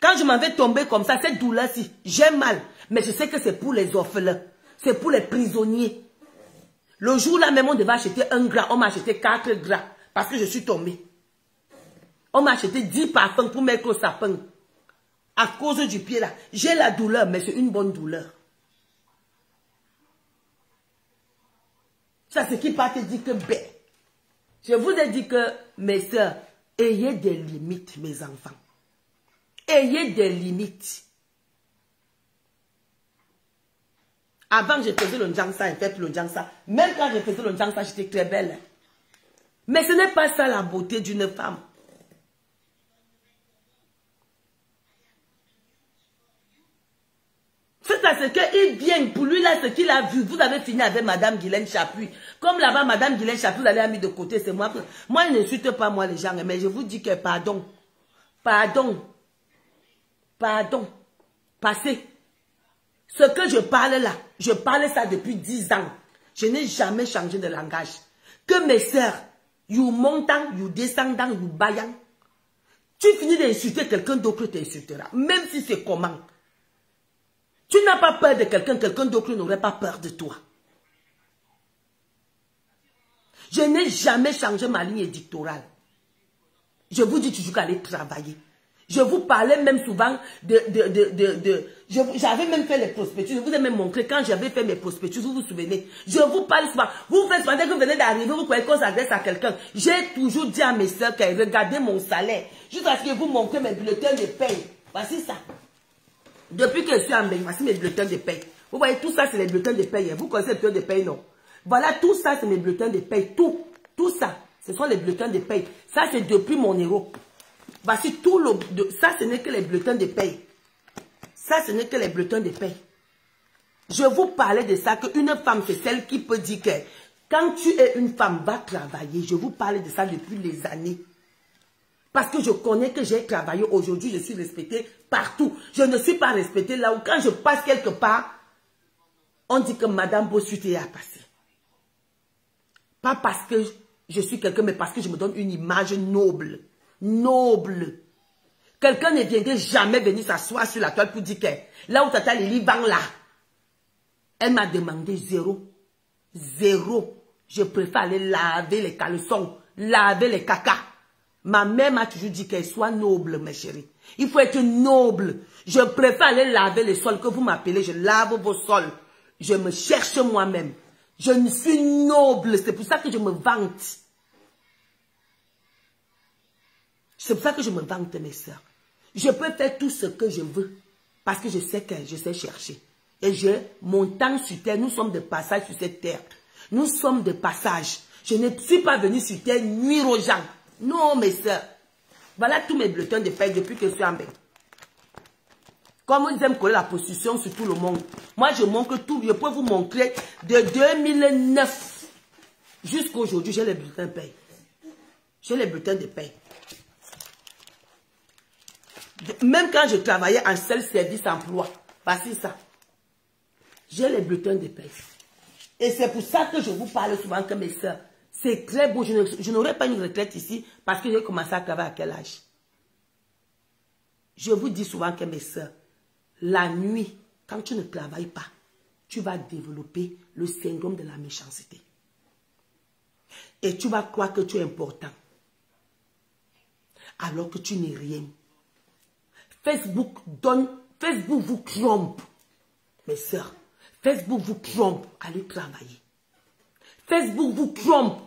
Quand je m'en vais tomber comme ça, cette douleur-ci, j'ai mal. Mais je sais que c'est pour les orphelins. C'est pour les prisonniers. Le jour-là même, on devait acheter 1 gras. On m'a acheté 4 gras. Parce que je suis tombée. On m'a acheté 10 parfums pour mettre au sapin. À cause du pied là. J'ai la douleur, mais c'est une bonne douleur. Ça, c'est qui part te dire que ben. Je vous ai dit que, mes soeurs, ayez des limites, mes enfants. Ayez des limites. Avant, je faisais le njangsa, je fais plus le njangsa. Même quand je faisais le njangsa, j'étais très belle. Mais ce n'est pas ça la beauté d'une femme. C'est à ce qu'il vient, pour lui là, ce qu'il a vu. Vous avez fini avec Madame Guylaine Chapuis. Comme là-bas, Madame Guylaine Chapuis, vous allez mis de côté, c'est moi. Moi, je n'insulte pas moi les gens, mais je vous dis que pardon. Pardon. Pardon. Passez. Ce que je parle là, je parle ça depuis 10 ans. Je n'ai jamais changé de langage. Que mes sœurs, you montant, you descendant, you baillant. Tu finis d'insulter quelqu'un d'autre t'insultera. Même si c'est comment. Tu n'as pas peur de quelqu'un, quelqu'un d'autre n'aurait pas peur de toi. Je n'ai jamais changé ma ligne édictorale. Je vous dis toujours qu'aller travailler. Je vous parlais même souvent j'avais même fait les prospectus. Je vous ai même montré quand j'avais fait mes prospectus, vous vous souvenez. Je vous parle souvent. Vous faites pendant que vous venez d'arriver, vous croyez qu'on s'adresse à quelqu'un. J'ai toujours dit à mes soeurs qu'elles regardaient mon salaire. Jusqu'à ce que vous montrez mes bulletins de paye. Voici ça. Depuis que je suis en bain, voici mes bulletins de paye. Vous voyez, tout ça, c'est les bulletins de paye. Vous connaissez les bulletins de paye, non? Voilà, tout ça, c'est mes bulletins de paye. Tout ça, ce sont les bulletins de paye. Ça, c'est depuis mon héros. Voici tout le... Ça, ce n'est que les bulletins de paye. Ça, ce n'est que les bulletins de paye. Je vous parlais de ça, qu'une femme, c'est celle qui peut dire que quand tu es une femme, va travailler. Je vous parlais de ça depuis des années. Parce que je connais que j'ai travaillé. Aujourd'hui, je suis respectée partout. Je ne suis pas respectée là où quand je passe quelque part, on dit que Madame Bossuet a passé. Pas parce que je suis quelqu'un, mais parce que je me donne une image noble. Noble. Quelqu'un ne viendrait jamais venir s'asseoir sur la toile pour dire que là où Tata Lili vend là, elle m'a demandé 0. 0. Je préfère aller laver les caleçons, laver les caca. Ma mère m'a toujours dit qu'elle soit noble, mes chéris. Il faut être noble. Je préfère aller laver les sols que vous m'appelez. Je lave vos sols. Je me cherche moi-même. Je suis noble. C'est pour ça que je me vante. C'est pour ça que je me vante, mes soeurs. Je peux faire tout ce que je veux. Parce que je sais que je sais chercher. Et mon temps sur terre, nous sommes de passage sur cette terre. Nous sommes de passage. Je ne suis pas venu sur terre nuire aux gens. Non, mes soeurs. Voilà tous mes bulletins de paie depuis que je suis en bain. Comme ils aiment coller la position sur tout le monde. Moi, je montre tout. Je peux vous montrer de 2009 jusqu'à aujourd'hui, j'ai les bulletins de paie. J'ai les bulletins de paie. Même quand je travaillais en seul service emploi, voici ça. J'ai les bulletins de paie. Et c'est pour ça que je vous parle souvent que mes soeurs, c'est très beau. Je n'aurai pas une retraite ici parce que j'ai commencé à travailler à quel âge? Je vous dis souvent que mes soeurs, la nuit, quand tu ne travailles pas, tu vas développer le syndrome de la méchanceté. Et tu vas croire que tu es important. Alors que tu n'es rien. Facebook vous trompe. Mes soeurs, Facebook vous trompe. Allez travailler. Facebook vous trompe.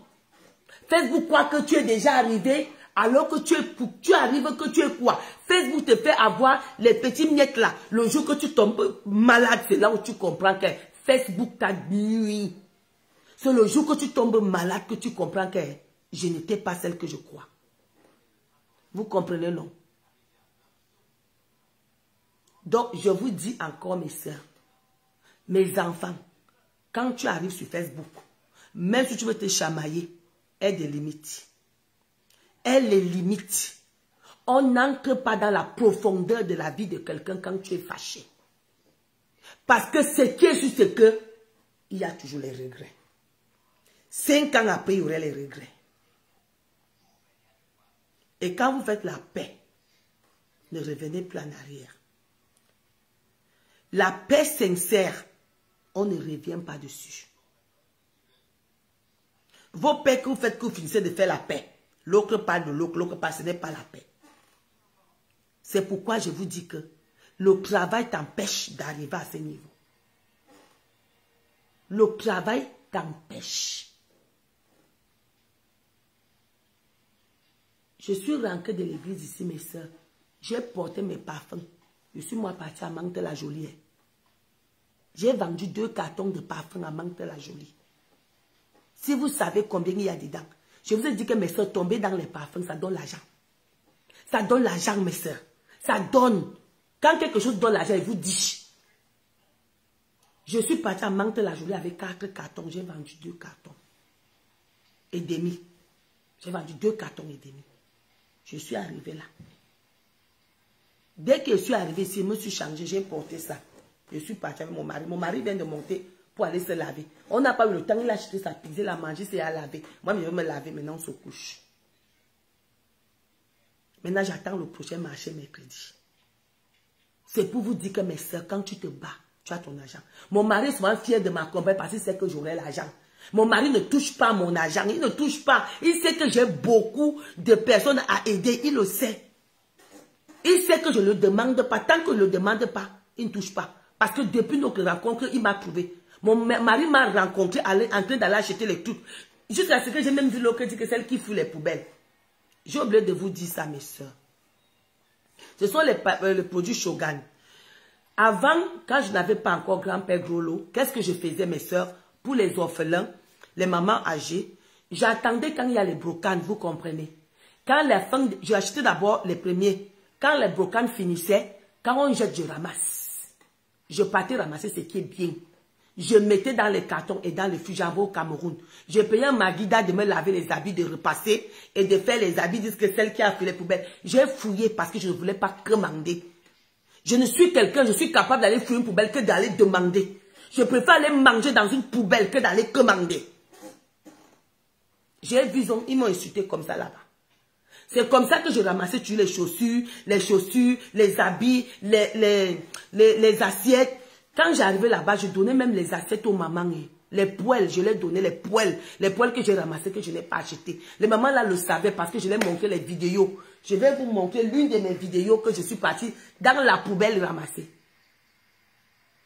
Facebook croit que tu es déjà arrivé alors que tu arrives que tu es quoi? Facebook te fait avoir les petits miettes là. Le jour que tu tombes malade, c'est là où tu comprends que Facebook t'a nuit. C'est le jour que tu tombes malade que tu comprends que je n'étais pas celle que je crois. Vous comprenez, non? Donc, je vous dis encore, mes soeurs, mes enfants, quand tu arrives sur Facebook, Même si tu veux te chamailler, aie des limites. Aie les limites. On n'entre pas dans la profondeur de la vie de quelqu'un quand tu es fâché. Parce que ce qui est juste, c'est que il y a toujours les regrets. 5 ans après, il y aurait les regrets. Et quand vous faites la paix, ne revenez plus en arrière. La paix sincère, on ne revient pas dessus. Vos paix que vous faites, que vous finissez de faire la paix, l'autre parle de l'autre parle, ce n'est pas la paix. C'est pourquoi je vous dis que le travail t'empêche d'arriver à ce niveau. Le travail t'empêche. Je suis rentrée de l'église ici, mes soeurs. J'ai porté mes parfums. Je suis moi partie à Mantes-la-Jolie. J'ai vendu 2 cartons de parfums à Mantes-la-Jolie. Si vous savez combien il y a dedans, je vous ai dit que mes soeurs, tomber dans les parfums, ça donne l'argent. Ça donne l'argent, mes soeurs. Ça donne. Quand quelque chose donne l'argent, il vous dit. Je suis partie à Mantes-la-Jolie avec 4 cartons. J'ai vendu 2 cartons et demi. J'ai vendu 2 cartons et demi. Je suis arrivée là. Dès que je suis arrivée ici, je me suis changée, j'ai porté ça. Je suis partie avec mon mari. Mon mari vient de monter pour aller se laver. On n'a pas eu le temps, il a acheté sa pizza, il a mangé, c'est à laver. Moi, je vais me laver, maintenant on se couche. Maintenant, j'attends le prochain marché mercredi. C'est pour vous dire que mes soeurs, quand tu te bats, tu as ton argent. Mon mari est souvent fier de ma compagnie parce qu'il sait que j'aurai l'argent. Mon mari ne touche pas mon argent, il ne touche pas. Il sait que j'ai beaucoup de personnes à aider, il le sait. Il sait que je ne le demande pas. Tant que je ne le demande pas, il ne touche pas. Parce que depuis notre rencontre, il m'a trouvé. Mon mari m'a rencontré en train d'aller acheter les trucs. Jusqu'à ce que j'ai même vu l'autre dire que c'est celle qui fout les poubelles. J'ai oublié de vous dire ça, mes soeurs. Ce sont les produits Shogun. Avant, quand je n'avais pas encore grand-père Grolo, qu'est-ce que je faisais, mes soeurs? Pour les orphelins, les mamans âgées, j'attendais quand il y a les brocanes, vous comprenez. Quand les fins, j'ai acheté d'abord les premiers. Quand les brocanes finissaient, quand on jette, je ramasse. Je partais ramasser ce qui est bien. Je mettais dans les cartons et dans le frigidaire au Cameroun. Je payais ma guida de me laver les habits, de repasser et de faire les habits, disent que celle qui a fait les poubelles. J'ai fouillé parce que je ne voulais pas commander. Je ne suis quelqu'un, je suis capable d'aller fouiller une poubelle que d'aller demander. Je préfère aller manger dans une poubelle que d'aller commander. J'ai vu, ils m'ont insulté comme ça là-bas. C'est comme ça que je ramassais tous les chaussures, les habits, les assiettes. Quand j'arrivais là-bas, je donnais même les assiettes aux mamans. Les poêles, je les donnais, les poêles que j'ai ramassées, que je n'ai pas achetées. Les mamans là le savaient parce que je leur montrais les vidéos. Je vais vous montrer l'une de mes vidéos que je suis partie dans la poubelle ramasser.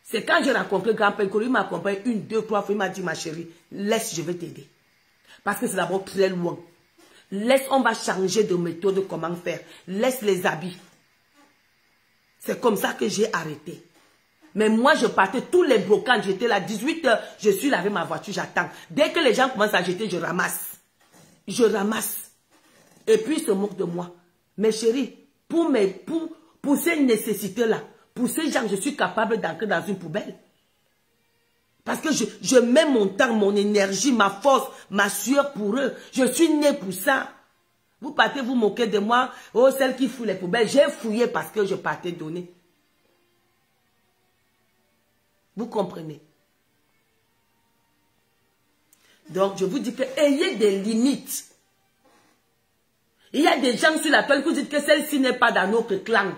C'est quand j'ai rencontré grand-père, il m'a accompagné 1, 2, 3 fois, il m'a dit, ma chérie, laisse, je vais t'aider. Parce que c'est d'abord très loin. Laisse, on va changer de méthode, comment faire. Laisse les habits. C'est comme ça que j'ai arrêté. Mais moi, je partais tous les brocanes, j'étais là, 18 h, je suis là avec ma voiture, j'attends. Dès que les gens commencent à jeter, je ramasse. Je ramasse. Et puis, ils se moquent de moi. Mais chérie, pour ces nécessités-là, pour ces gens, je suis capable d'entrer dans une poubelle. Parce que je mets mon temps, mon énergie, ma force, ma sueur pour eux. Je suis née pour ça. Vous partez vous moquer de moi. Oh, celle qui fout les poubelles. J'ai fouillé parce que je partais donner. Vous comprenez? Donc, je vous dis que ayez des limites. Il y a des gens sur la toile qui vous disent que celle-ci n'est pas dans notre clan.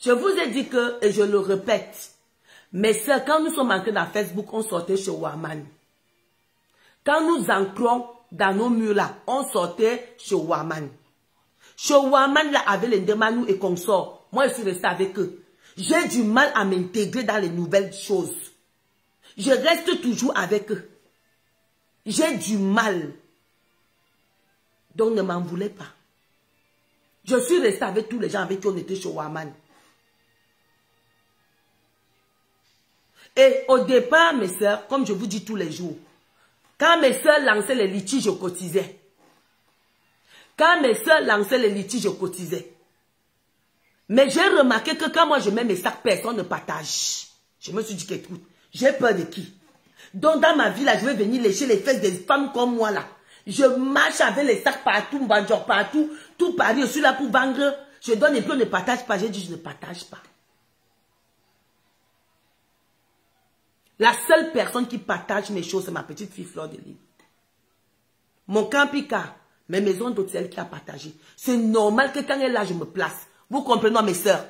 Je vous ai dit que, et je le répète, mais c'est quand nous sommes entrés dans Facebook, on sortait chez Waman. Quand nous entrons dans nos murs là, on sortait chez Waman. Chez Waman là, avec les Ndemanou et consorts, moi je suis resté avec eux. J'ai du mal à m'intégrer dans les nouvelles choses. Je reste toujours avec eux. J'ai du mal. Donc ne m'en voulez pas. Je suis resté avec tous les gens avec qui on était chez Waman. Et au départ, mes soeurs, comme je vous dis tous les jours, quand mes soeurs lançaient les litiges, je cotisais. Quand mes soeurs lançaient les litiges, je cotisais. Mais j'ai remarqué que quand moi je mets mes sacs, personne ne partage. Je me suis dit qu'écoute, j'ai peur de qui? Donc dans ma vie là, je vais venir lécher les fesses des femmes comme moi là. Je marche avec les sacs partout, banjor partout, tout Paris, je suis là pour vendre. Je donne et puis on ne partage pas. J'ai dit je ne partage pas. La seule personne qui partage mes choses, c'est ma petite fille Fleur de Lys. Mon camping-car, mes maisons d'hôtel qui a partagé. C'est normal que quand elle est là, je me place. Vous comprenez, mes soeurs?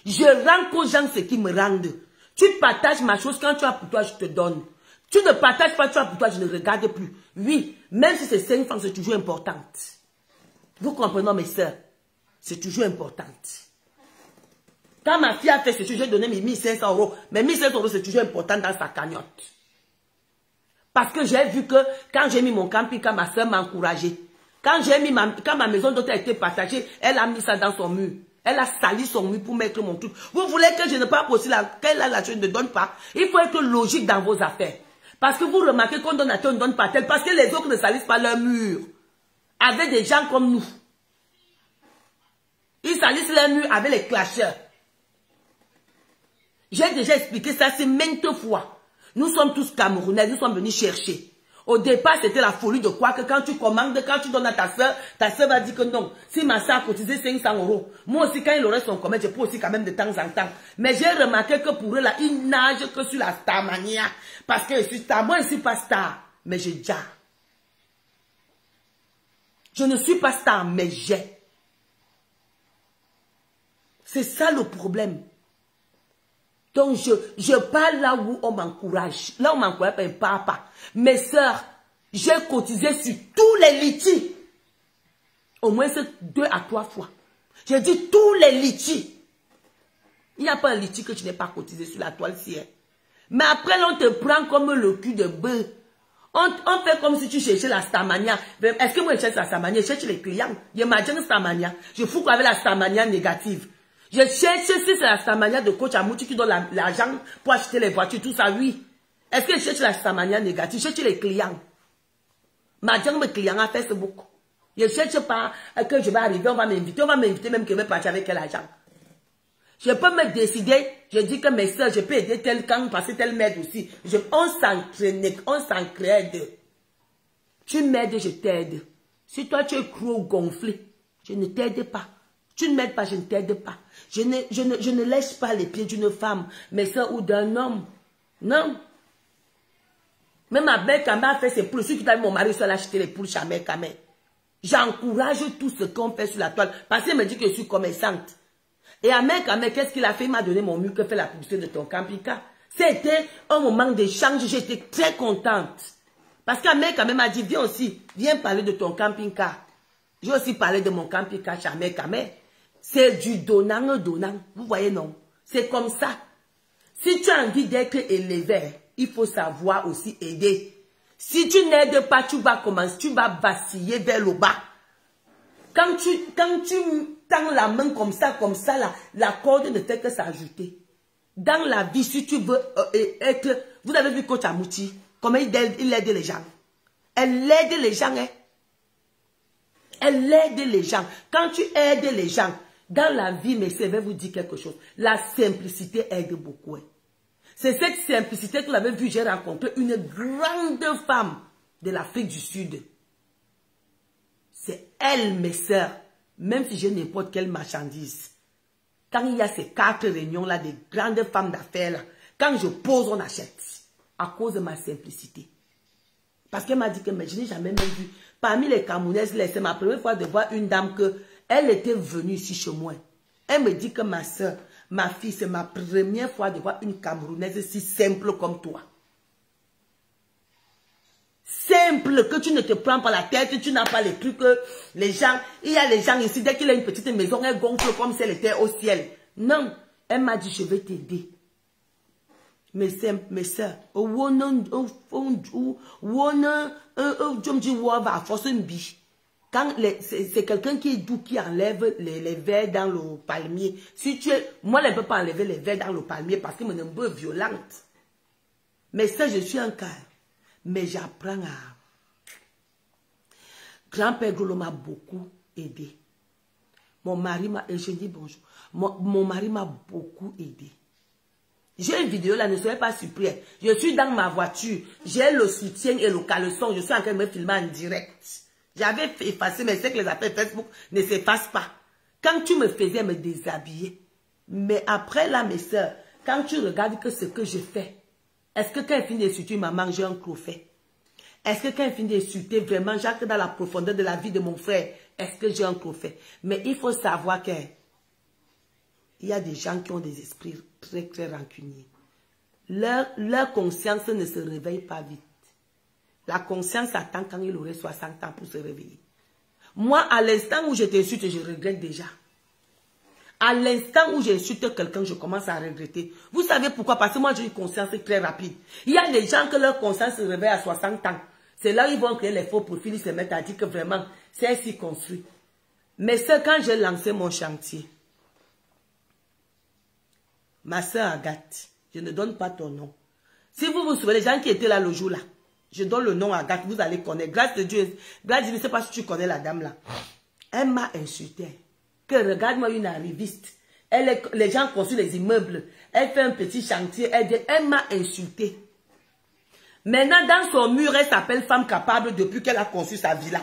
Je rends aux gens ce qui me rendent. Tu partages ma chose, quand tu as pour toi, je te donne. Tu ne partages pas, tu as pour toi, je ne regarde plus. Oui, même si c'est 5 francs, c'est toujours important. Vous comprenez, mes soeurs? C'est toujours important. Quand ma fille a fait ce sujet, j'ai donné mes 1500 €. Mais 1500 €, c'est toujours important dans sa cagnotte. Parce que j'ai vu que quand j'ai mis mon camping, ma soeur m'a encouragé. Quand ma maison d'hôtel a été partagée, elle a mis ça dans son mur. Elle a sali son mur pour mettre mon truc. Vous voulez que je ne parle pas aussi qu'elle a la chose, ne donne pas. Il faut être logique dans vos affaires. Parce que vous remarquez qu'on donne à tel, on ne donne pas à tel. Parce que les autres ne salissent pas leur mur. Avec des gens comme nous. Ils salissent leur mur avec les clasheurs. J'ai déjà expliqué ça, c'est maintes fois. Nous sommes tous Camerounais, nous sommes venus chercher. Au départ, c'était la folie de croire que quand tu commandes, quand tu donnes à ta soeur va dire que non. Si ma soeur a cotisé 500 €, moi aussi, quand il aurait son commerce, je peux aussi quand même de temps en temps. Mais j'ai remarqué que pour eux, là, ils nagent que sur la starmania. Parce que je suis star. Moi, je ne suis pas star, mais j'ai déjà. Je ne suis pas star, mais j'ai. C'est ça le problème. Donc, je parle là où on m'encourage. Là où on m'encourage, ben, pas. Mes sœurs, j'ai cotisé sur tous les litiges. Au moins 2 à 3 fois. J'ai dit tous les litiges. Il n'y a pas un litige que tu n'aies pas cotisé sur la toile ciel. Mais après, là, on te prend comme le cul de bœuf. On fait comme si tu cherchais la starmania. Est-ce que moi, je cherche la starmania? Je cherche les clients. Je m'agène starmania. Je fous avec la starmania négative. Je cherche si c'est la starmania de coach Amouti qui donne l'argent pour acheter les voitures, tout ça, oui. Est-ce que je cherche la starmania négative? Je cherche les clients. Madame, mes clients à Facebook. Je ne cherche pas que je vais arriver, on va m'inviter même que je vais partir avec quel argent. Je peux me décider, je dis que mes soeurs, je peux aider tel camp, passer tel m'aide aussi. On s'entraide. Tu m'aides, je t'aide. Si toi tu es trop gonflé, je ne t'aide pas. Tu ne m'aides pas, je ne t'aide pas. Je ne lèche pas les pieds d'une femme, mes soeurs, ou d'un homme. Non. Même ma belle Kamé fait ses poules. Celui qui t'a vu mon mari seul acheter les poules chez ma mère Kamé. J'encourage tout ce qu'on fait sur la toile. Parce qu'elle me dit que je suis commerçante. Et à mère Kamé, qu'est-ce qu'il a fait? Il m'a donné mon mur que fait la publicité de ton camping-car. C'était un moment d'échange. J'étais très contente. Parce qu'à mère Kamé m'a dit, viens aussi, viens parler de ton camping-car. J'ai aussi parlé de mon camping-car chez mère Kamé. C'est du donnant. Vous voyez, non? C'est comme ça. Si tu as envie d'être élevé, il faut savoir aussi aider. Si tu n'aides pas, tu vas commencer, tu vas vaciller vers le bas. Quand tu tends la main comme ça, la corde ne fait que s'ajouter. Dans la vie, si tu veux être... Vous avez vu Coach Amouti, comment il aide les gens. Elle aide les gens, hein. Elle aide les gens. Quand tu aides les gens, dans la vie, mais je vais vous dire quelque chose. La simplicité aide beaucoup. Hein. C'est cette simplicité que vous avez vu, j'ai rencontré une grande femme de l'Afrique du Sud. C'est elle, mes sœurs, même si j'ai n'importe quelle marchandise. Quand il y a ces 4 réunions-là, des grandes femmes d'affaires, quand je pose, on achète. À cause de ma simplicité. Parce qu'elle m'a dit que mais je n'ai jamais même vu. Parmi les Camerounaises, c'est ma première fois de voir une dame que elle était venue ici chez moi. Elle me dit que ma soeur, ma fille, c'est ma première fois de voir une Camerounaise si simple comme toi. Simple, que tu ne te prends pas la tête, tu n'as pas les trucs, les gens, il y a les gens ici, dès qu'il a une petite maison, elle gonfle comme si elle était au ciel. Non, elle m'a dit, je vais t'aider. Mes soeurs, quand c'est quelqu'un qui est doux, qui enlève les vers dans le palmier. Si tu es, moi, je ne peux pas enlever les vers dans le palmier parce que je suis un peu violente. Mais ça, je suis un cas. Mais j'apprends à... Grand-père Grolo m'a beaucoup aidé. Mon mari m'a... Et je dis bonjour. Mon mari m'a beaucoup aidé. J'ai une vidéo là, ne soyez pas surpris. Je suis dans ma voiture. J'ai le soutien et le caleçon. Je suis en train de me filmer en direct. J'avais effacé, mais c'est que les affaires Facebook ne s'effacent pas. Quand tu me faisais me déshabiller. Mais après là, mes soeurs, quand tu regardes que ce que je fais, est-ce que quand elle finit d'insulter maman, j'ai un crochet? Est-ce que quand elle finit d'insulter vraiment, j'entre dans la profondeur de la vie de mon frère, est-ce que j'ai un crochet? Mais il faut savoir que il y a des gens qui ont des esprits très, très rancuniers. Leur conscience ne se réveille pas vite. La conscience attend quand il aurait 60 ans pour se réveiller. Moi, à l'instant où je t'insulte, je regrette déjà. À l'instant où j'insulte quelqu'un, je commence à regretter. Vous savez pourquoi? Parce que moi, j'ai une conscience très rapide. Il y a des gens que leur conscience se réveille à 60 ans. C'est là où ils vont créer les faux profils, ils se mettent à dire que vraiment, c'est ainsi construit. Mais c'est quand j'ai lancé mon chantier. Ma soeur Agathe, je ne donne pas ton nom. Si vous vous souvenez, les gens qui étaient là le jour-là, je donne le nom à Agathe, vous allez connaître. Grâce de Dieu, grâce, je ne sais pas si tu connais la dame là. Elle m'a insulté. Que regarde-moi une arriviste. Les gens construisent les immeubles. Elle fait un petit chantier. Elle m'a insulté. Maintenant, dans son mur, elle s'appelle femme capable depuis qu'elle a conçu sa villa.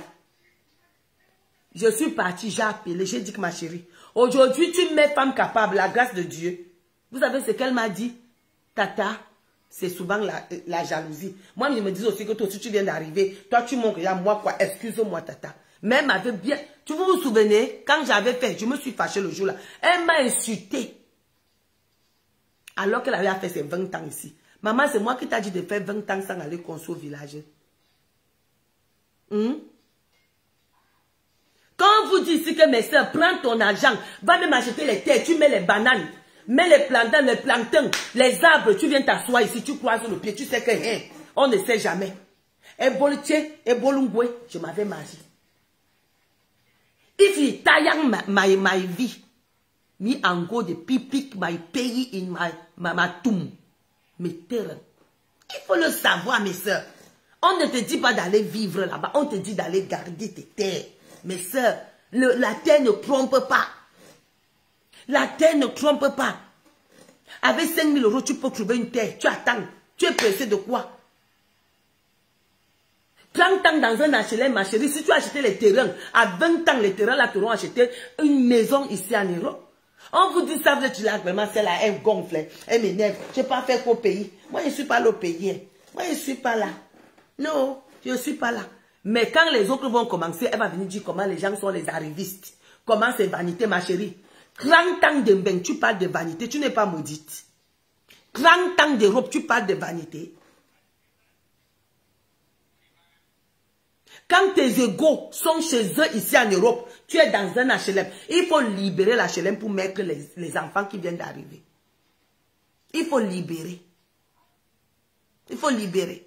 Je suis partie, j'ai appelé, j'ai dit que ma chérie, aujourd'hui tu mets femme capable, la grâce de Dieu. Vous savez ce qu'elle m'a dit? Tata, c'est souvent la jalousie. Moi, je me dis aussi que toi aussi tu viens d'arriver. Toi, tu montres à moi quoi. Excuse-moi, tata. Mais elle m'avait bien... Tu vous vous souvenez, quand j'avais fait, je me suis fâchée le jour-là. Elle m'a insulté. Alors qu'elle avait fait ses 20 ans ici. Maman, c'est moi qui t'ai dit de faire 20 ans sans aller construire au village. Quand vous dites ici que mes soeurs, prends ton argent, va même acheter les terres, tu mets les bananes. Mets les plantains, les arbres, tu viens t'asseoir ici, tu croises le pied, tu sais que hein, on ne sait jamais. Et bolitier, et bolungwe, je m'avais marié. If you tie my vie, me and go the pick my pay in my tomb, mes terres. Il faut le savoir, mes soeurs. On ne te dit pas d'aller vivre là-bas, on te dit d'aller garder tes terres. Mes soeurs, la terre ne trompe pas. La terre ne trompe pas. Avec 5 000 euros, tu peux trouver une terre. Tu attends. Tu es pressé de quoi? 30 ans dans un HLM, ma chérie, si tu as acheté les terrains, à 20 ans, les terrains là te auront acheté une maison ici en Europe. On vous dit ça, vous êtes là, vraiment, c'est là, elle gonfle, elle m'énerve. Je n'ai pas fait qu'au pays. Moi, je ne suis pas là au pays. Moi, je ne suis pas là. Non, je ne suis pas là. Mais quand les autres vont commencer, elle va venir dire comment les gens sont les arrivistes. Comment c'est vanité, ma chérie. 30 ans de bain, tu parles de vanité, tu n'es pas maudite. 30 ans d'Europe, tu parles de vanité. Quand tes égaux sont chez eux ici en Europe, tu es dans un HLM. Il faut libérer l'HLM pour mettre les enfants qui viennent d'arriver. Il faut libérer. Il faut libérer.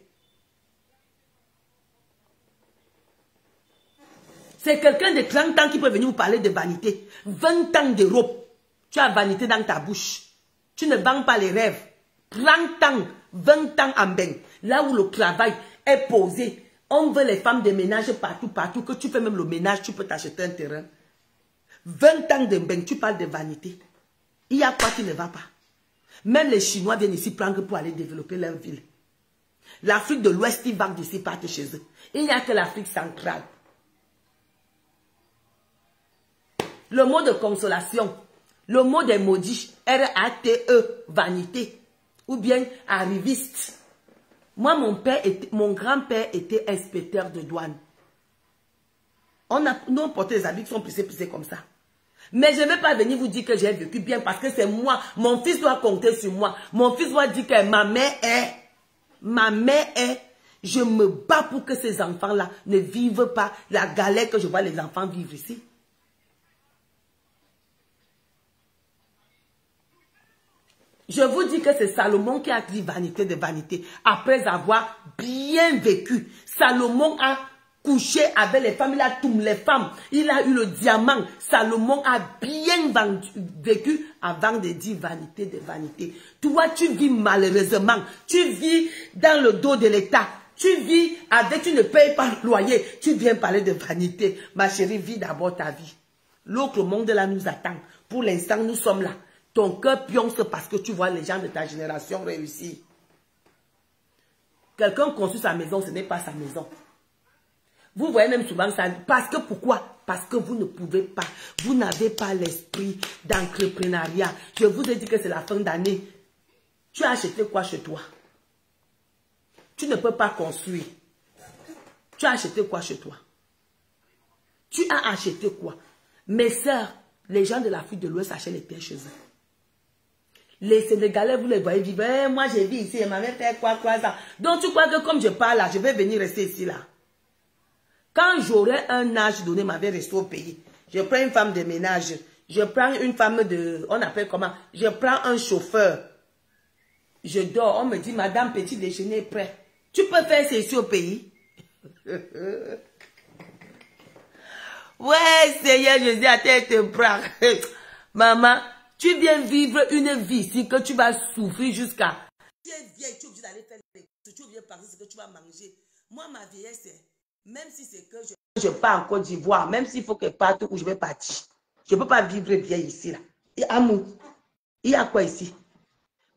C'est quelqu'un de 30 ans qui peut venir vous parler de vanité. 20 ans d'Europe. Tu as vanité dans ta bouche. Tu ne vends pas les rêves. 30 ans, 20 ans en bain. Là où le travail est posé. On veut les femmes de ménage partout, partout. Que tu fais même le ménage, tu peux t'acheter un terrain. 20 ans de bain, tu parles de vanité. Il y a quoi qui ne va pas? Même les Chinois viennent ici prendre pour aller développer leur ville. L'Afrique de l'Ouest, ils vendent d'ici, partent chez eux. Il n'y a que l'Afrique centrale. Le mot de consolation, le mot des maudits, R-A-T-E, vanité, ou bien arriviste. Moi, mon grand-père était inspecteur de douane. Nous, on portait des habits qui sont plissés comme ça. Mais je ne vais pas venir vous dire que j'ai vécu bien parce que c'est moi. Mon fils doit compter sur moi. Mon fils doit dire que ma mère est. Je me bats pour que ces enfants-là ne vivent pas la galère que je vois les enfants vivre ici. Je vous dis que c'est Salomon qui a dit vanité de vanité. Après avoir bien vécu, Salomon a couché avec les femmes, il a tout les femmes, il a eu le diamant. Salomon a bien vécu avant de dire vanité de vanité. Toi, tu vis malheureusement, tu vis dans le dos de l'État. Tu vis avec, tu ne payes pas le loyer. Tu viens parler de vanité. Ma chérie, vis d'abord ta vie. L'autre monde là nous attend. Pour l'instant, nous sommes là. Ton cœur pionce parce que tu vois les gens de ta génération réussir. Quelqu'un construit sa maison, ce n'est pas sa maison. Vous voyez même souvent ça. Parce que pourquoi? Parce que vous ne pouvez pas. Vous n'avez pas l'esprit d'entrepreneuriat. Je vous ai dit que c'est la fin d'année. Tu as acheté quoi chez toi? Tu ne peux pas construire. Tu as acheté quoi chez toi? Tu as acheté quoi? Mes sœurs, les gens de l'Afrique de l'Ouest achètent les terres chez eux. Les Sénégalais, vous les voyez vivre. Eh, moi, j'ai vu ici, elle m'avait fait quoi, ça. Donc, tu crois que comme je parle là, je vais venir rester ici là. Quand j'aurai un âge donné, ma vie rester au pays. Je prends une femme de ménage. Je prends une femme de... On appelle comment? Je prends un chauffeur. Je dors. On me dit, madame, petit déjeuner est prêt. Tu peux faire ceci au pays? Ouais, Seigneur, je dis à tête te prends. Maman, tu viens vivre une vie ici que tu vas souffrir jusqu'à... Tu es vieille, tu es obligé d'aller faire les courses. Tu es obligé de parler ce que tu vas manger. Moi, ma vieillesse, c'est... Même si c'est que je pars en Côte d'Ivoire, même s'il faut que partout où je vais partir, je ne peux pas vivre vieille ici. Là. Et amour, il y a quoi ici?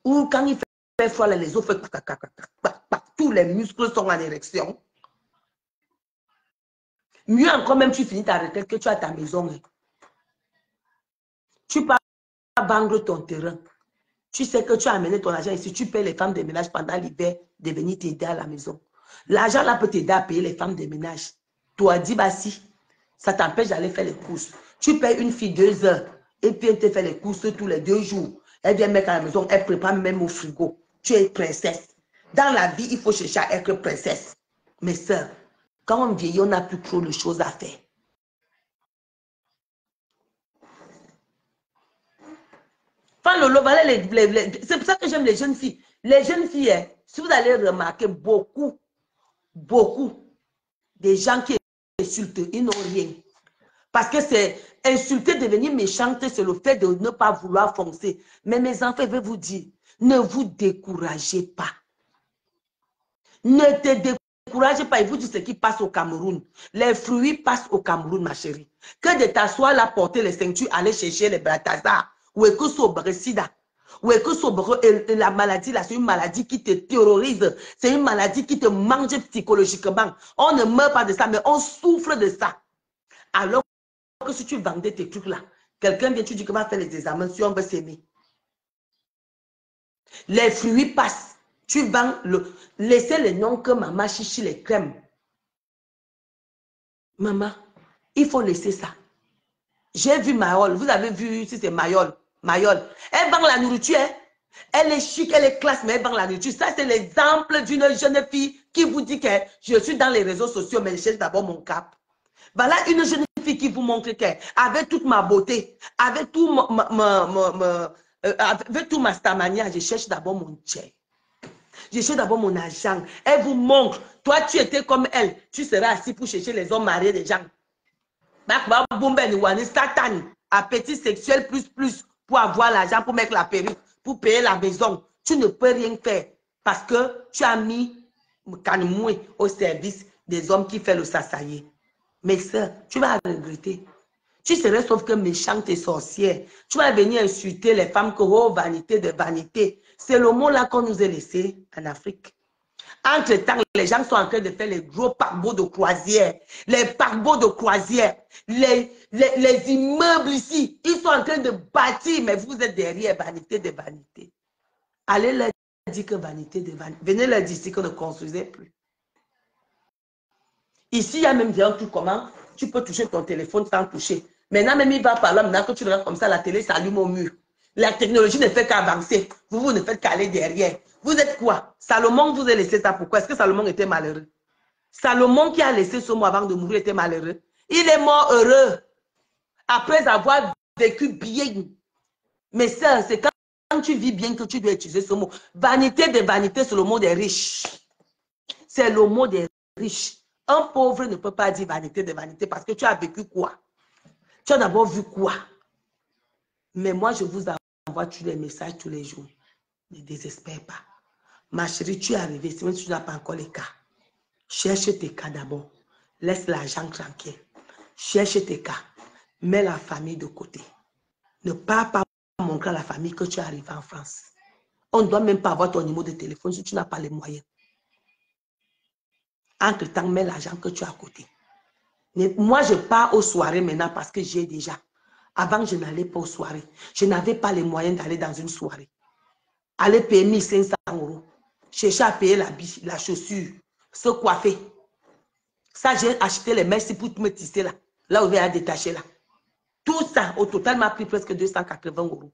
Ou quand il fait froid, les os font... Tous les muscles sont en érection. Mieux encore, même tu finis ta retraite que tu as ta maison. Tu pars vendre ton terrain. Tu sais que tu as amené ton argent ici. Tu payes les femmes de ménage pendant l'hiver de venir t'aider à la maison. L'argent là peut t'aider à payer les femmes de ménage. Toi, dis bah si, ça t'empêche d'aller faire les courses. Tu payes une fille 2 heures et puis elle te fait les courses tous les 2 jours. Elle vient mettre à la maison, elle prépare même au frigo. Tu es princesse. Dans la vie, il faut chercher à être princesse. Mes soeurs, quand on vieillit, on n'a plus trop de choses à faire. C'est pour ça que j'aime les jeunes filles. Les jeunes filles, hein, si vous allez remarquer, beaucoup des gens qui insultent, ils n'ont rien. Parce que c'est insulter, devenir méchante, c'est le fait de ne pas vouloir foncer. Mais mes enfants, je vais vous dire, ne vous découragez pas. Ne te découragez pas. Il vous dit ce qui passe au Cameroun. Les fruits passent au Cameroun, ma chérie. Que de t'asseoir là, porter les ceintures, aller chercher les bratazars. Ou que sobre sida. Ou que sobre la maladie là, c'est une maladie qui te terrorise. C'est une maladie qui te mange psychologiquement. On ne meurt pas de ça, mais on souffre de ça. Alors que si tu vendais tes trucs là, quelqu'un vient, tu dis comment faire les examens, si on veut s'aimer. Les fruits passent. Tu vends laissez les noms que maman chichi les crèmes. Maman, il faut laisser ça. J'ai vu Mayol. Vous avez vu si c'est Mayol. Mayol. Elle vend la nourriture. Hein? Elle est chic, elle est classe, mais elle vend la nourriture. Ça, c'est l'exemple d'une jeune fille qui vous dit que je suis dans les réseaux sociaux, mais je cherche d'abord mon cap. Voilà une jeune fille qui vous montre qu'avec toute ma beauté, avec tout ma stamania, je cherche d'abord mon tchè. Je cherche d'abord mon argent. Elle vous montre. Toi, tu étais comme elle. Tu seras assis pour chercher les hommes mariés des gens. Satan, appétit sexuel plus pour avoir l'argent, pour mettre la perruque, pour payer la maison. Tu ne peux rien faire parce que tu as mis Kanimoué au service des hommes qui font le sassaillé. Mais ça, tu vas regretter. Tu serais sauf que méchante et sorcière. Tu vas venir insulter les femmes que oh, vanité de vanité. C'est le mot là qu'on nous a laissé en Afrique. Entre-temps, les gens sont en train de faire les gros paquebots de croisière. Les paquebots de croisière. Les immeubles ici. Ils sont en train de bâtir, mais vous êtes derrière vanité de vanité. Allez leur dire que vanité de vanité. Venez leur dire ici qu'on ne construisait plus. Ici, il y a même des trucs comment tu peux toucher ton téléphone sans toucher. Maintenant, même il va par là, maintenant que tu regardes comme ça, la télé s'allume au mur. La technologie ne fait qu'avancer. Vous ne faites qu'aller derrière. Vous êtes quoi? Salomon vous a laissé ça. Pourquoi? Est-ce que Salomon était malheureux? Salomon qui a laissé ce mot avant de mourir était malheureux. Il est mort heureux. Après avoir vécu bien. Mais ça, c'est quand tu vis bien que tu dois utiliser ce mot. Vanité de vanité, c'est le mot des riches. C'est le mot des riches. Un pauvre ne peut pas dire vanité de vanité parce que tu as vécu quoi? Tu as d'abord vu quoi? Mais moi, je vous envoie tous les messages tous les jours. Ne désespère pas. Ma chérie, tu es arrivée. Si tu n'as pas encore les cas, cherche tes cas d'abord. Laisse l'argent tranquille. Cherche tes cas. Mets la famille de côté. Ne pars pas, mon grand. montrer à la famille que tu es arrivé en France. On ne doit même pas avoir ton numéro de téléphone si tu n'as pas les moyens. Entre-temps, mets l'argent que tu as à côté. Mais moi, je pars aux soirées maintenant parce que j'ai déjà. Avant, je n'allais pas aux soirées. Je n'avais pas les moyens d'aller dans une soirée. Aller payer 1500 €. Chercher à payer la chaussure, se coiffer. Ça, j'ai acheté les merci pour me tisser là. Là où il a détaché là. Tout ça, au total, m'a pris presque 280 €.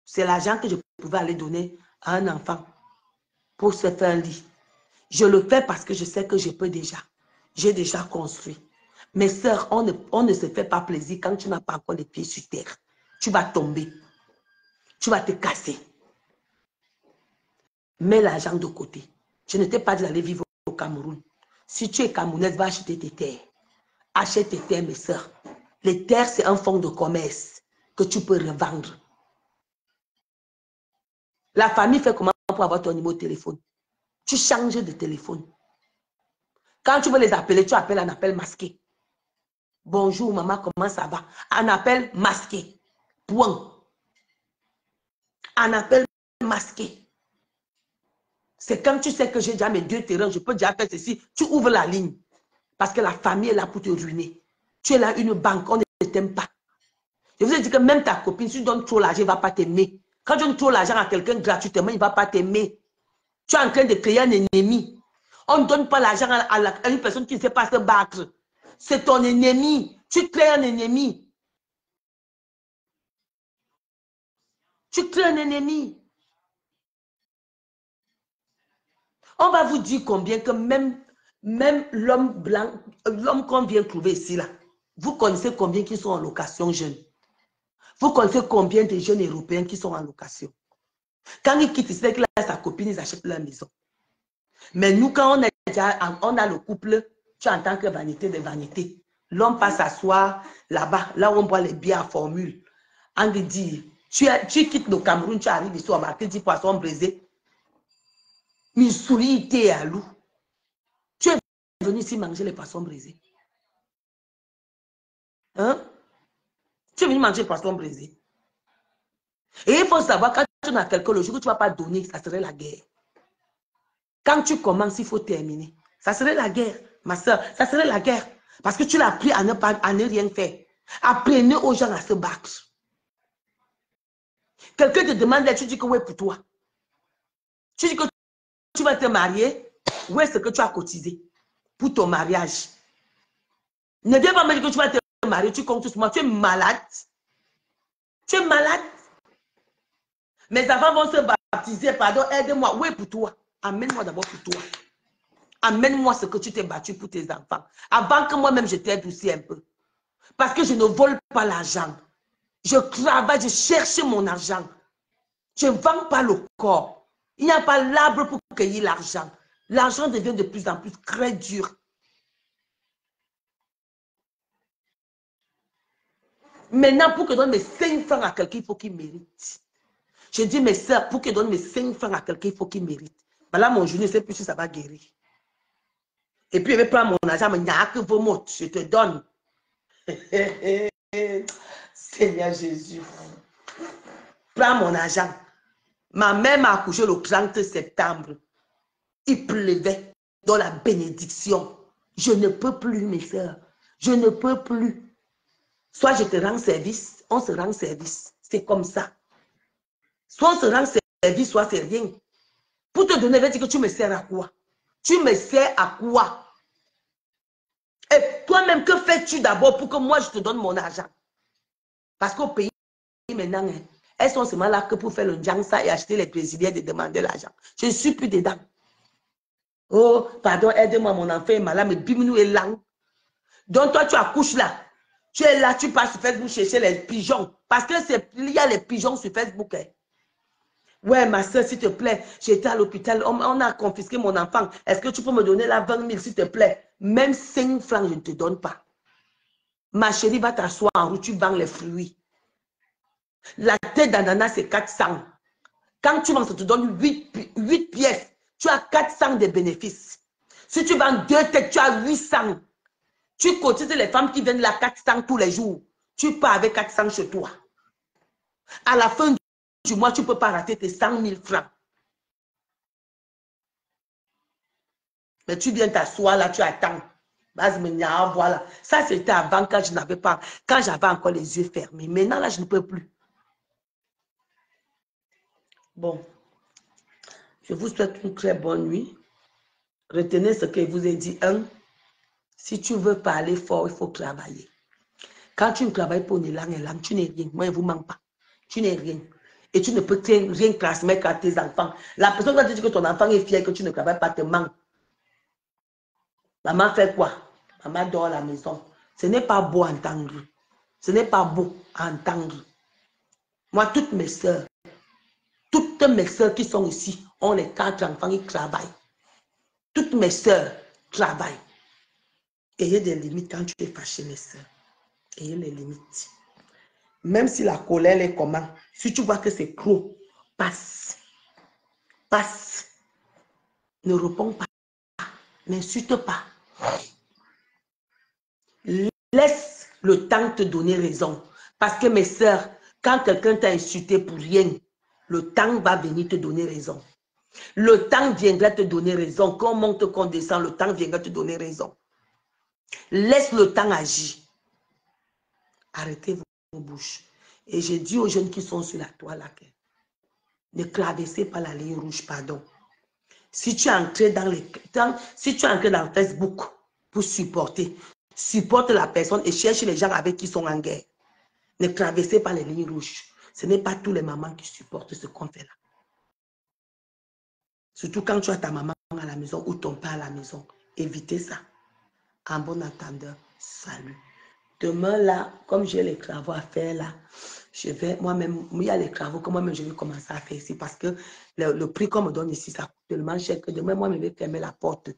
C'est l'argent que je pouvais aller donner à un enfant pour se faire un lit. Je le fais parce que je sais que je peux déjà. J'ai déjà construit. Mes sœurs, on ne se fait pas plaisir quand tu n'as pas encore les pieds sur terre. Tu vas tomber. Tu vas te casser. Mets l'argent de côté. Je ne t'ai pas dit d'aller vivre au Cameroun. Si tu es camerounaise, va acheter tes terres. Achète tes terres, mes sœurs. Les terres, c'est un fonds de commerce que tu peux revendre. La famille fait comment pour avoir ton numéro de téléphone? Tu changes de téléphone. Quand tu veux les appeler, tu appelles un appel masqué. Bonjour maman, comment ça va? Un appel masqué. Point. Un appel masqué. C'est quand tu sais que j'ai déjà mes 2 terrains, je peux déjà faire ceci. Tu ouvres la ligne. Parce que la famille est là pour te ruiner. Tu es là une banque, on ne t'aime pas. Je vous ai dit que même ta copine, si tu donnes trop l'argent, elle ne va pas t'aimer. Quand tu donnes trop l'argent à quelqu'un gratuitement, il ne va pas t'aimer. Tu es en train de créer un ennemi. On ne donne pas l'argent à une personne qui ne sait pas se battre. C'est ton ennemi. Tu crées un ennemi. Tu crées un ennemi. On va vous dire combien que même l'homme blanc, l'homme qu'on vient trouver ici, là, vous connaissez combien qui sont en location jeunes? Vous connaissez combien de jeunes Européens qui sont en location? Quand ils quittent ici, avec sa copine, ils achètent leur maison. Mais nous, quand on a le couple, tu entends que vanité de vanité. L'homme passe s'asseoir là-bas, là où on boit les bières à formule. On lui dit, tu quittes le Cameroun, tu arrives ici, on marque 10 poissons brisés. Mais souris, t'es à loup. Tu es venu ici manger les poissons brisés. Hein? Tu es venu manger les poissons brisés. Et il faut savoir, quand tu as quelqu'un, le jour où tu ne vas pas donner, ça serait la guerre. Quand tu commences, il faut terminer. Ça serait la guerre, ma soeur. Ça serait la guerre. Parce que tu l'as appris à ne rien faire. Apprenez aux gens à se battre. Quelqu'un te demande, tu dis que oui pour toi. Tu dis que tu vas te marier. Où est-ce que tu as cotisé pour ton mariage? Ne viens pas me dire que tu vas te marier, tu comptes sur moi. Tu es malade. Tu es malade. Mes enfants vont se baptiser, pardon, aide-moi. Oui pour toi. Amène-moi d'abord pour toi. Amène-moi ce que tu t'es battu pour tes enfants. Avant que moi-même je t'aide aussi un peu. Parce que je ne vole pas l'argent. Je travaille, je cherche mon argent. Je ne vends pas le corps. Il n'y a pas l'arbre pour cueillir l'argent. L'argent devient de plus en plus très dur. Maintenant, pour que je donne mes 5 francs à quelqu'un, il faut qu'il mérite. Je dis mes soeurs, pour que je donne mes 5 francs à quelqu'un, il faut qu'il mérite. Ben là, mon genou, je ne sais plus si ça va guérir. Et puis, je vais prendre mon argent, mais il n'y a que vos mots, je te donne. Seigneur Jésus. Prends mon argent. Ma mère m'a accouché le 30 septembre. Il pleuvait dans la bénédiction. Je ne peux plus, mes soeurs. Je ne peux plus. Soit je te rends service, on se rend service. C'est comme ça. Soit on se rend service, soit c'est rien. Pour te donner, je vais dire que tu me sers à quoi? Tu me sers à quoi? Et toi-même, que fais-tu d'abord pour que moi, je te donne mon argent? Parce qu'au pays, maintenant, elles sont seulement là que pour faire le djangsa et acheter les brésiliens et demander l'argent. Je ne suis plus dedans. Oh, pardon, aide-moi, mon enfant est malade, mais bimnou est lent. Donc, toi, tu accouches là. Tu es là, tu passes sur Facebook chercher les pigeons. Parce qu'il y a les pigeons sur Facebook. Hein. Ouais, ma soeur, s'il te plaît, j'étais à l'hôpital, on a confisqué mon enfant. Est-ce que tu peux me donner la 20 000, s'il te plaît? Même 5 francs, je ne te donne pas. Ma chérie va t'asseoir en route, tu vends les fruits. La tête d'ananas, c'est 400. Quand tu vends, ça te donne 8 pièces. Tu as 400 de bénéfices. Si tu vends 2 têtes, tu as 800. Tu cotises les femmes qui viennent là 400 tous les jours. Tu pars avec 400 chez toi. À la fin du mois, tu ne peux pas rater tes 100 000 francs. Mais tu viens t'asseoir là, tu attends. Voilà. Ça, c'était avant quand je n'avais pas, quand j'avais encore les yeux fermés. Maintenant, là, je ne peux plus. Bon. Je vous souhaite une très bonne nuit. Retenez ce que je vous ai dit. 1. Si tu veux parler fort, il faut travailler. Quand tu ne travailles pas au élan, tu n'es rien. Moi, je ne vous mens pas. Tu n'es rien. Et tu ne peux rien transmettre à tes enfants. La personne qui va te dire que ton enfant est fier que tu ne travailles pas te ment. Maman fait quoi? Maman dort à la maison. Ce n'est pas beau à entendre. Ce n'est pas beau à entendre. Moi, toutes mes soeurs qui sont ici ont les 4 enfants, ils travaillent. Toutes mes soeurs travaillent. Ayez des limites quand tu es fâché, mes soeurs. Ayez les limites. Même si la colère est comment, si tu vois que c'est trop, passe. Passe. Ne réponds pas. N'insulte pas. Laisse le temps te donner raison. Parce que mes soeurs, quand quelqu'un t'a insulté pour rien, le temps va venir te donner raison. Le temps viendra te donner raison. Quand on monte, qu'on descend, le temps viendra te donner raison. Laisse le temps agir. Arrêtez vos bouches. Et j'ai dit aux jeunes qui sont sur la toile, là, ne traversez pas la ligne rouge, pardon. Si tu es entré si tu es entré dans Facebook pour supporter, supporte la personne et cherche les gens avec qui sont en guerre. Ne traversez pas les lignes rouges. Ce n'est pas tous les mamans qui supportent ce qu'on fait là. Surtout quand tu as ta maman à la maison ou ton père à la maison. Évitez ça. En bon entendeur, salut. Demain là, comme j'ai les travaux à faire là, je vais moi-même, il y a les travaux que moi-même je vais commencer à faire ici parce que le prix qu'on me donne ici, ça coûte tellement cher que demain, moi-même, je vais fermer la porte.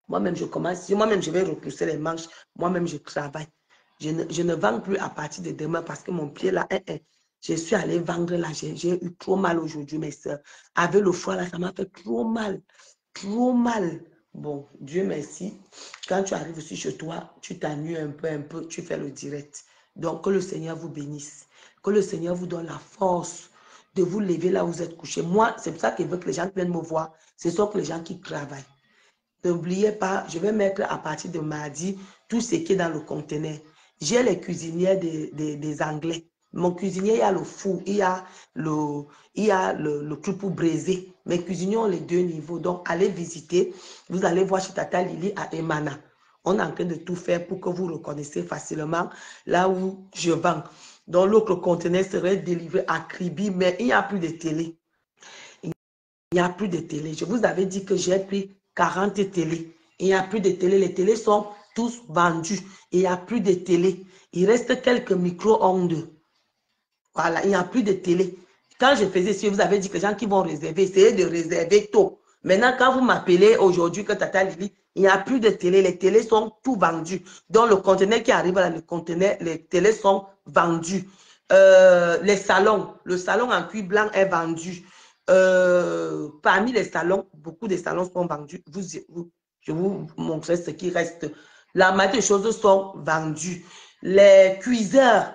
Moi-même, je commence, moi-même, je vais repousser les manches, moi-même, je travaille. Je ne vends plus à partir de demain parce que mon pied là, je suis allée vendre là, j'ai eu trop mal aujourd'hui, mes soeurs. Avec le foie là, ça m'a fait trop mal. Trop mal. Bon, Dieu merci. Quand tu arrives aussi chez toi, tu t'ennuies un peu, tu fais le direct. Donc, que le Seigneur vous bénisse. Que le Seigneur vous donne la force de vous lever là où vous êtes couché. Moi, c'est pour ça que je veux que les gens viennent me voir. Ce sont que les gens qui travaillent. N'oubliez pas, je vais mettre à partir de mardi tout ce qui est dans le conteneur. J'ai les cuisinières des Anglais. Mon cuisinier, il y a le four, il y a le truc pour braiser. Mes cuisiniers ont les 2 niveaux. Donc, allez visiter. Vous allez voir chez Tata Lily à Emana. On est en train de tout faire pour que vous reconnaissiez facilement là où je vends. Donc, l'autre conteneur serait délivré à Kribi, mais il n'y a plus de télé. Il n'y a plus de télé. Je vous avais dit que j'ai pris 40 télés. Il n'y a plus de télé. Les télés sont tous vendus. Il n'y a plus de télé. Il reste quelques micro-ondes. Voilà, il n'y a plus de télé. Quand je faisais ça, vous avez dit que les gens qui vont réserver, essayez de réserver tôt. Maintenant, quand vous m'appelez aujourd'hui que Tata Lily, il n'y a plus de télé. Les télés sont tout vendus. Donc, le conteneur qui arrive là, le conteneur, les télés sont vendus. Les salons, le salon en cuir blanc est vendu. Parmi les salons, beaucoup de salons sont vendus. Je vous montrerai ce qui reste. La majorité des choses sont vendues. Les cuiseurs,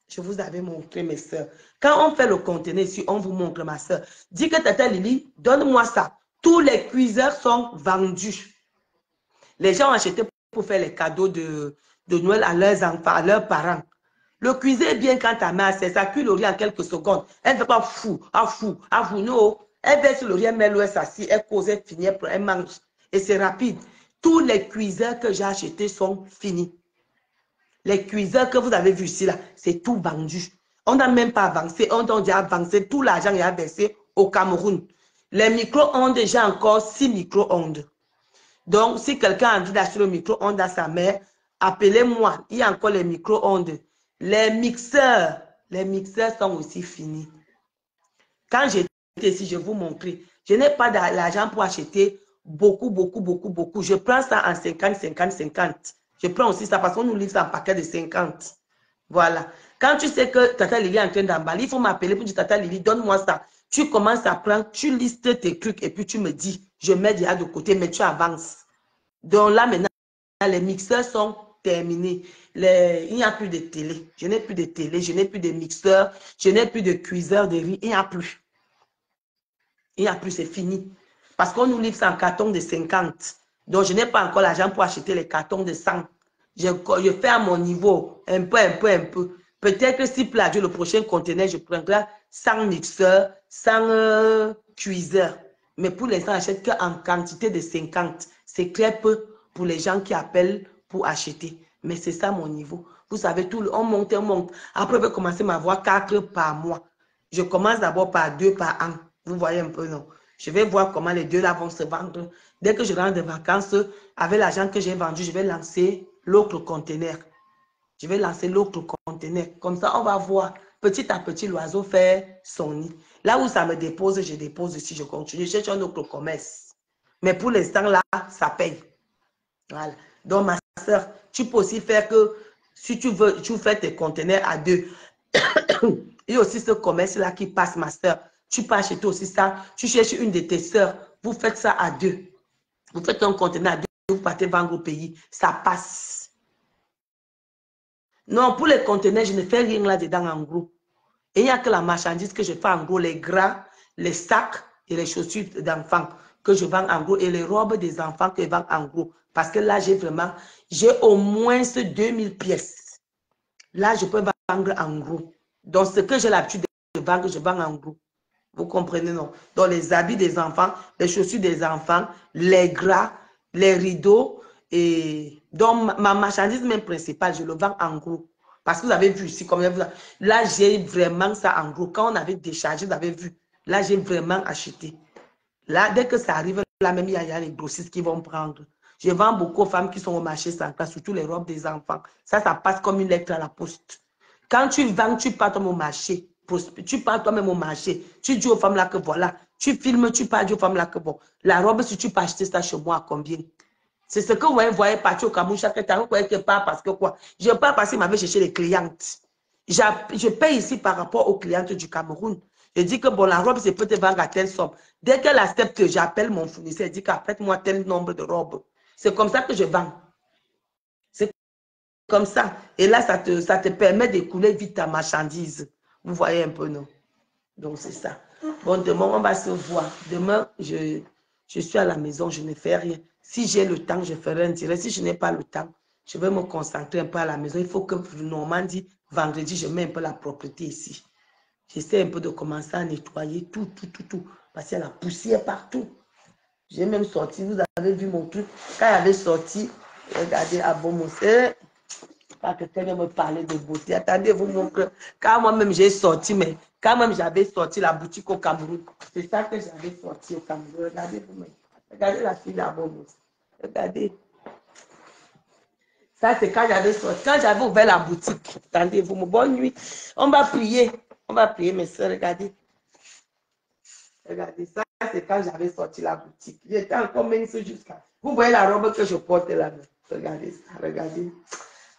je vous avais montré, mes soeurs. Quand on fait le conteneur ici, on vous montre, ma soeur. Dis que Tata Lily, donne-moi ça. Tous les cuiseurs sont vendus. Les gens ont acheté pour faire les cadeaux de Noël à leurs enfants, à leurs parents. Le cuiseur est bien quand ta mère, ça cuit le riz en quelques secondes. Elle ne fait pas fou, non. Elle verse le riz, elle met l'eau, elle s'assied, elle cause, elle finit, elle mange. Et c'est rapide. Tous les cuiseurs que j'ai achetés sont finis. Les cuiseurs que vous avez vus ici, là, c'est tout vendu. On n'a même pas avancé. On a déjà avancé. Tout l'argent est versé au Cameroun. Les micro-ondes, j'ai encore 6 micro-ondes. Donc, si quelqu'un a envie d'acheter le micro-ondes à sa mère, appelez-moi. Il y a encore les micro-ondes. Les mixeurs sont aussi finis. Quand j'étais ici, je vous montrais. Je n'ai pas d'argent pour acheter beaucoup. Je prends ça en 50. Je prends aussi ça parce qu'on nous livre ça en paquet de 50. Voilà. Quand tu sais que Tata Lily est en train d'emballer, il faut m'appeler pour dire Tata Lily, donne-moi ça. Tu commences à prendre, tu listes tes trucs et puis tu me dis, je mets déjà de côté, mais tu avances. Donc là, maintenant, les mixeurs sont terminé. Il n'y a plus de télé. Je n'ai plus de télé, je n'ai plus de mixeur, je n'ai plus de cuiseur de riz. Il n'y a plus. Il n'y a plus, c'est fini. Parce qu'on nous livre ça en carton de 50. Donc, je n'ai pas encore l'argent pour acheter les cartons de 100. Je fais à mon niveau, un peu, un peu, un peu. Peut-être que si plagier le prochain conteneur, je prendrai 100 mixeurs, 100 cuiseurs. Mais pour l'instant, j'achète qu'en quantité de 50. C'est très peu pour les gens qui appellent pour acheter. Mais c'est ça mon niveau. Vous savez, on monte, on monte. Après, je vais commencer à m'avoir 4 par mois. Je commence d'abord par 2 par an. Vous voyez un peu, non? Je vais voir comment les 2 là vont se vendre. Dès que je rentre de vacances, avec l'argent que j'ai vendu, je vais lancer l'autre conteneur. Je vais lancer l'autre conteneur. Comme ça, on va voir petit à petit l'oiseau faire son nid. Là où ça me dépose, je dépose ici, je continue. Je cherche un autre commerce. Mais pour l'instant, là, ça paye. Voilà. Donc, ma soeur, tu peux aussi faire que si tu veux, tu fais tes conteneurs à 2. Il y a aussi ce commerce-là qui passe, ma soeur. Tu peux acheter aussi ça. Tu cherches une de tes soeurs. Vous faites ça à 2. Vous faites un conteneur à 2. Vous partez vendre au pays. Ça passe. Non, pour les conteneurs, je ne fais rien là-dedans en gros. Et il n'y a que la marchandise que je fais en gros. Les gras, les sacs et les chaussures d'enfants que je vends en gros. Et les robes des enfants que je vends en gros. Parce que là, j'ai au moins 2000 pièces. Là, je peux vendre en gros. Donc, ce que j'ai l'habitude de vendre, je vends en gros. Vous comprenez, non? Donc, les habits des enfants, les chaussures des enfants, les gras, les rideaux. Et donc, ma marchandise même principale, je le vends en gros. Parce que vous avez vu ici, là, j'ai vraiment ça en gros. Quand on avait déchargé, vous avez vu. Là, j'ai vraiment acheté. Là, dès que ça arrive, là même, il y a les grossistes qui vont prendre. Je vends beaucoup aux femmes qui sont au marché central, surtout les robes des enfants. Ça passe comme une lettre à la poste. Quand tu vends, tu pars toi-même au marché. Tu pars toi-même au marché. Tu dis aux femmes là que voilà. Tu filmes, tu pars aux femmes là que bon. La robe, si tu peux acheter ça chez moi, à combien? C'est ce que vous voyez partir au Cameroun chaque temps. Vous voyez que pas parce que quoi? Je pars parce qu'il m'avait cherché les clientes. Je paye ici par rapport aux clientes du Cameroun. Je dis que bon, la robe, c'est peut-être vendre à telle somme. Dès qu'elle accepte, j'appelle mon fournisseur, elle dit qu'apprête-moi tel nombre de robes. C'est comme ça que je vends. C'est comme ça. Et là, ça te permet d'écouler vite ta marchandise. Vous voyez un peu, non? Donc, c'est ça. Bon, demain, on va se voir. Demain, je suis à la maison, je ne fais rien. Si j'ai le temps, je ferai un direct. Si je n'ai pas le temps, je vais me concentrer un peu à la maison. Il faut que Normandie, vendredi, je mets un peu la propreté ici. J'essaie un peu de commencer à nettoyer tout. Parce qu'il y a la poussière partout. J'ai même sorti, vous avez vu mon truc. Quand il avait sorti, regardez, à Beaumossé, pas que quelqu'un me parlait de beauté. Attendez, vous montre. Quand moi-même j'ai sorti, mais quand même j'avais sorti la boutique au Cameroun, c'est ça que j'avais sorti au Cameroun. Regardez vous-même. Regardez la fille là, Beaumossé. Regardez. Ça, c'est quand j'avais sorti. Quand j'avais ouvert la boutique. Attendez, vous me bonne nuit. On va prier. On va prier, mes soeurs. Regardez. Regardez, ça, c'est quand j'avais sorti la boutique. J'étais encore mince jusqu'à... Vous voyez la robe que je porte là. Regardez ça, regardez.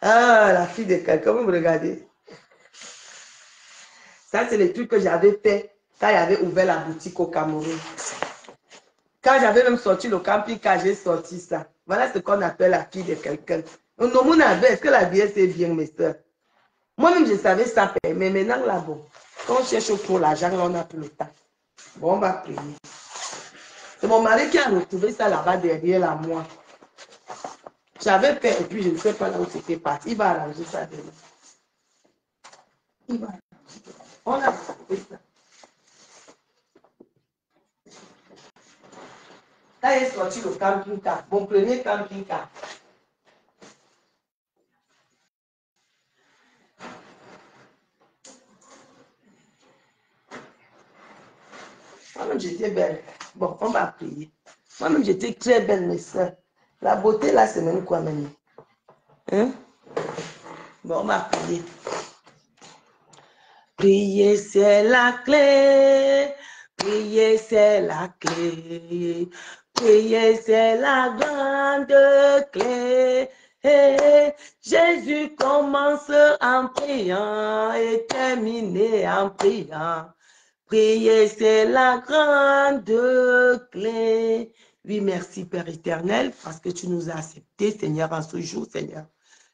Ah, la fille de quelqu'un, vous me regardez. Ça, c'est les trucs que j'avais fait quand j'avais ouvert la boutique au Cameroun. Quand j'avais même sorti le camping-car, j'ai sorti ça. Voilà ce qu'on appelle la fille de quelqu'un. Est-ce que la vie c'est bien, mes soeurs? Moi-même, je savais ça, mais maintenant, là, bon, quand on cherche pour l'argent, on n'a plus le temps. Bon, on va prier. C'est mon mari qui a retrouvé ça là-bas derrière la moi. J'avais fait, et puis je ne sais pas là où c'était parti. Il va arranger ça demain. Il va arranger. On a retrouvé ça. Là, il est sorti le camping-car. Mon premier camping-car. Moi-même, j'étais belle. Bon, on va prier. Moi-même, j'étais très belle, mes soeurs. La beauté, là, c'est même quoi, même? Hein? Bon, on va prier. Prier, c'est la clé. Prier, c'est la clé. Prier, c'est la grande clé. Hey, Jésus commence en priant et termine en priant. Prier, c'est la grande clé. Oui, merci Père éternel, parce que tu nous as acceptés, Seigneur, en ce jour, Seigneur.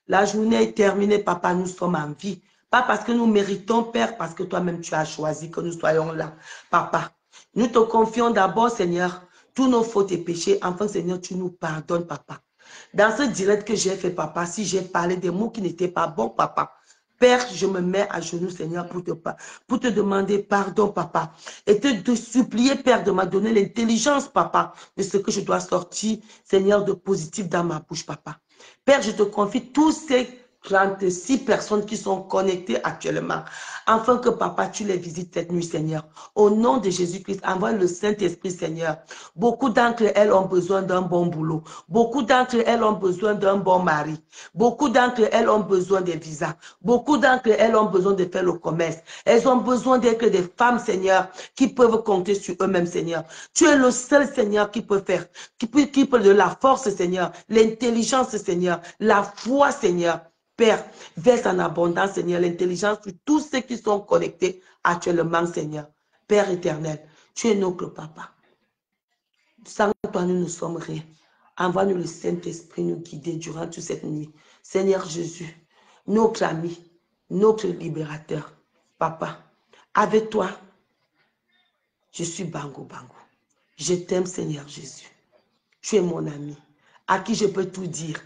La journée est terminée, papa, nous sommes en vie. Pas parce que nous méritons, Père, parce que toi-même tu as choisi que nous soyons là. Papa, nous te confions d'abord, Seigneur, tous nos fautes et péchés, enfin, Seigneur, tu nous pardonnes, papa. Dans ce direct que j'ai fait, papa, si j'ai parlé des mots qui n'étaient pas bons, papa, Père, je me mets à genoux, Seigneur, pour te demander pardon, papa. Et te supplier, Père, de me donner l'intelligence, papa, de ce que je dois sortir, Seigneur, de positif dans ma bouche, papa. Père, je te confie tous ces 36 personnes qui sont connectées actuellement, afin que, papa, tu les visites cette nuit, Seigneur. Au nom de Jésus-Christ, envoie le Saint-Esprit, Seigneur. Beaucoup d'entre elles ont besoin d'un bon boulot. Beaucoup d'entre elles ont besoin d'un bon mari. Beaucoup d'entre elles ont besoin des visas. Beaucoup d'entre elles ont besoin de faire le commerce. Elles ont besoin d'être des femmes, Seigneur, qui peuvent compter sur eux-mêmes, Seigneur. Tu es le seul, Seigneur, qui peut faire, qui peut de la force, Seigneur, l'intelligence, Seigneur, la foi, Seigneur. Père, verse en abondance, Seigneur, l'intelligence sur tous ceux qui sont connectés actuellement, Seigneur. Père éternel, tu es notre papa. Sans toi, nous ne sommes rien. Envoie-nous le Saint-Esprit nous guider durant toute cette nuit. Seigneur Jésus, notre ami, notre libérateur. Papa, avec toi, je suis bango bango. Je t'aime, Seigneur Jésus. Tu es mon ami, à qui je peux tout dire,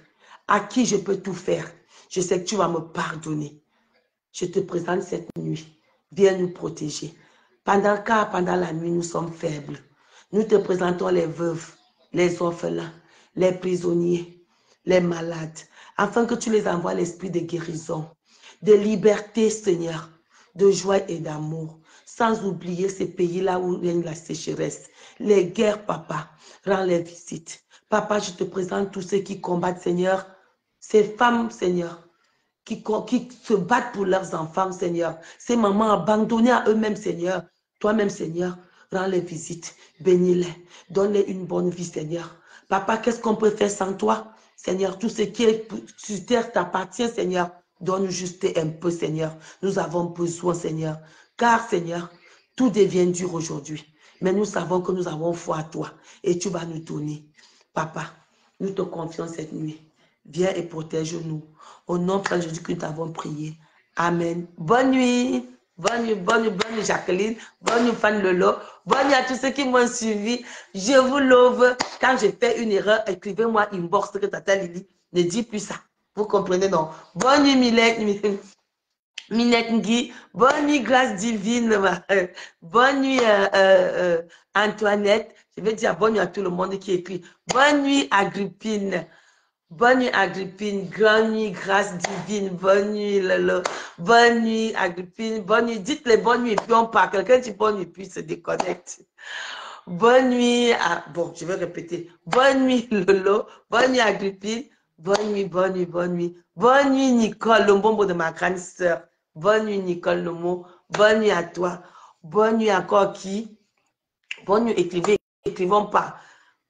à qui je peux tout faire. Je sais que tu vas me pardonner. Je te présente cette nuit. Viens nous protéger. Pendant la nuit, nous sommes faibles. Nous te présentons les veuves, les orphelins, les prisonniers, les malades, afin que tu les envoies l'esprit de guérison, de liberté, Seigneur, de joie et d'amour, sans oublier ces pays-là où règne la sécheresse. Les guerres, papa, rends les visites. Papa, je te présente tous ceux qui combattent, Seigneur, ces femmes, Seigneur, qui se battent pour leurs enfants, Seigneur. Ces mamans abandonnées à eux-mêmes, Seigneur. Toi-même, Seigneur, rends les visites, bénis-les, donne-les une bonne vie, Seigneur. Papa, qu'est-ce qu'on peut faire sans toi? Seigneur, tout ce qui est sur terre t'appartient, Seigneur. Donne juste un peu, Seigneur. Nous avons besoin, Seigneur. Car, Seigneur, tout devient dur aujourd'hui. Mais nous savons que nous avons foi à toi et tu vas nous donner. Papa, nous te confions cette nuit. Viens et protège-nous. Au nom de Jésus que nous avons prié. Amen. Bonne nuit. Bonne nuit, bonne nuit, bonne nuit Jacqueline. Bonne nuit Fan Lolo. Bonne nuit à tous ceux qui m'ont suivi. Je vous love. Quand j'ai fait une erreur, écrivez-moi inbox que Tata Lily ne dit plus ça. Vous comprenez, non? Bonne nuit Minette Ngui. Bonne nuit Grâce Divine. Bonne nuit Antoinette. Je vais dire bonne nuit à tout le monde qui écrit. Bonne nuit Agrippine. Bonne nuit Agrippine, grande nuit, grâce divine, bonne nuit Lolo, bonne nuit Agrippine, bonne nuit, dites les bonnes nuits et puis on part, quelqu'un dit bonne nuit puis se déconnecte. Bonne nuit, bon je vais répéter, bonne nuit Lolo, bonne nuit Agrippine, bonne nuit, bonne nuit, bonne nuit, bonne nuit Nicole, le bonbon de ma grande sœur, bonne nuit Nicole Lomo, bonne nuit à toi, bonne nuit encore qui? Bonne nuit, écrivons pas.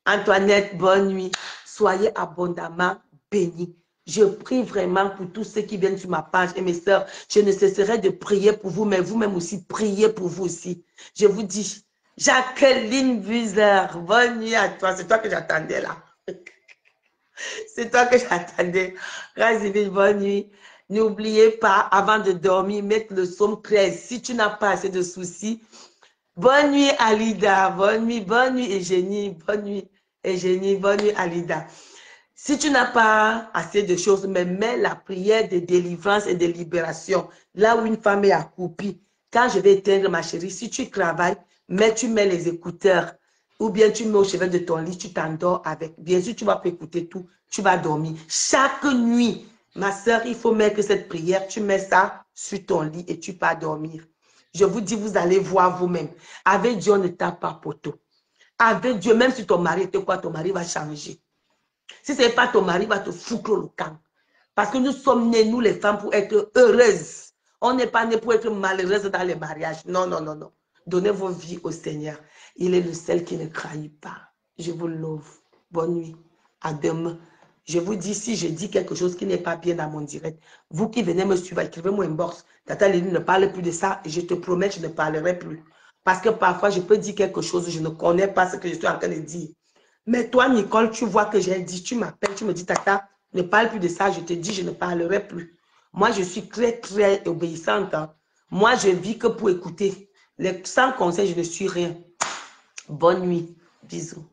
Antoinette, bonne nuit. Soyez abondamment bénis. Je prie vraiment pour tous ceux qui viennent sur ma page et mes sœurs. Je ne cesserai de prier pour vous, mais vous-même aussi, priez pour vous aussi. Je vous dis, Jacqueline Buzer, bonne nuit à toi. C'est toi que j'attendais là. C'est toi que j'attendais. Razivine, bonne nuit. N'oubliez pas, avant de dormir, mettre le psaume 13. Si tu n'as pas assez de soucis, bonne nuit Alida, bonne nuit Eugénie, bonne nuit Eugénie, bonne nuit Alida. Si tu n'as pas assez de choses, mais mets la prière de délivrance et de libération, là où une femme est accroupie. Quand je vais éteindre ma chérie, si tu travailles, tu mets les écouteurs, ou bien tu mets au chevet de ton lit, tu t'endors avec. Bien sûr, tu vas pas écouter tout, tu vas dormir. Chaque nuit, ma soeur, il faut mettre cette prière, tu mets ça sur ton lit et tu vas dormir. Je vous dis, vous allez voir vous-même. Avec Dieu, on ne tape pas poteau. Avec Dieu, même si ton mari était quoi, ton mari va changer. Si ce n'est pas ton mari, il va te foutre le camp. Parce que nous sommes nés, nous les femmes, pour être heureuses. On n'est pas nés pour être malheureuses dans les mariages. Non, non, non, non. Donnez vos vies au Seigneur. Il est le seul qui ne trahit pas. Je vous love. Bonne nuit. À demain. Je vous dis, si je dis quelque chose qui n'est pas bien dans mon direct, vous qui venez me suivre, écrivez-moi inbox. Tata Lily ne parle plus de ça et je te promets, je ne parlerai plus. Parce que parfois, je peux dire quelque chose, je ne connais pas ce que je suis en train de dire. Mais toi, Nicole, tu vois que j'ai dit, tu m'appelles, tu me dis, Tata, Ne parle plus de ça, je te dis, je ne parlerai plus. Moi, je suis très, très obéissante. Hein. Moi, je vis que pour écouter. Sans conseil, je ne suis rien. Bonne nuit. Bisous.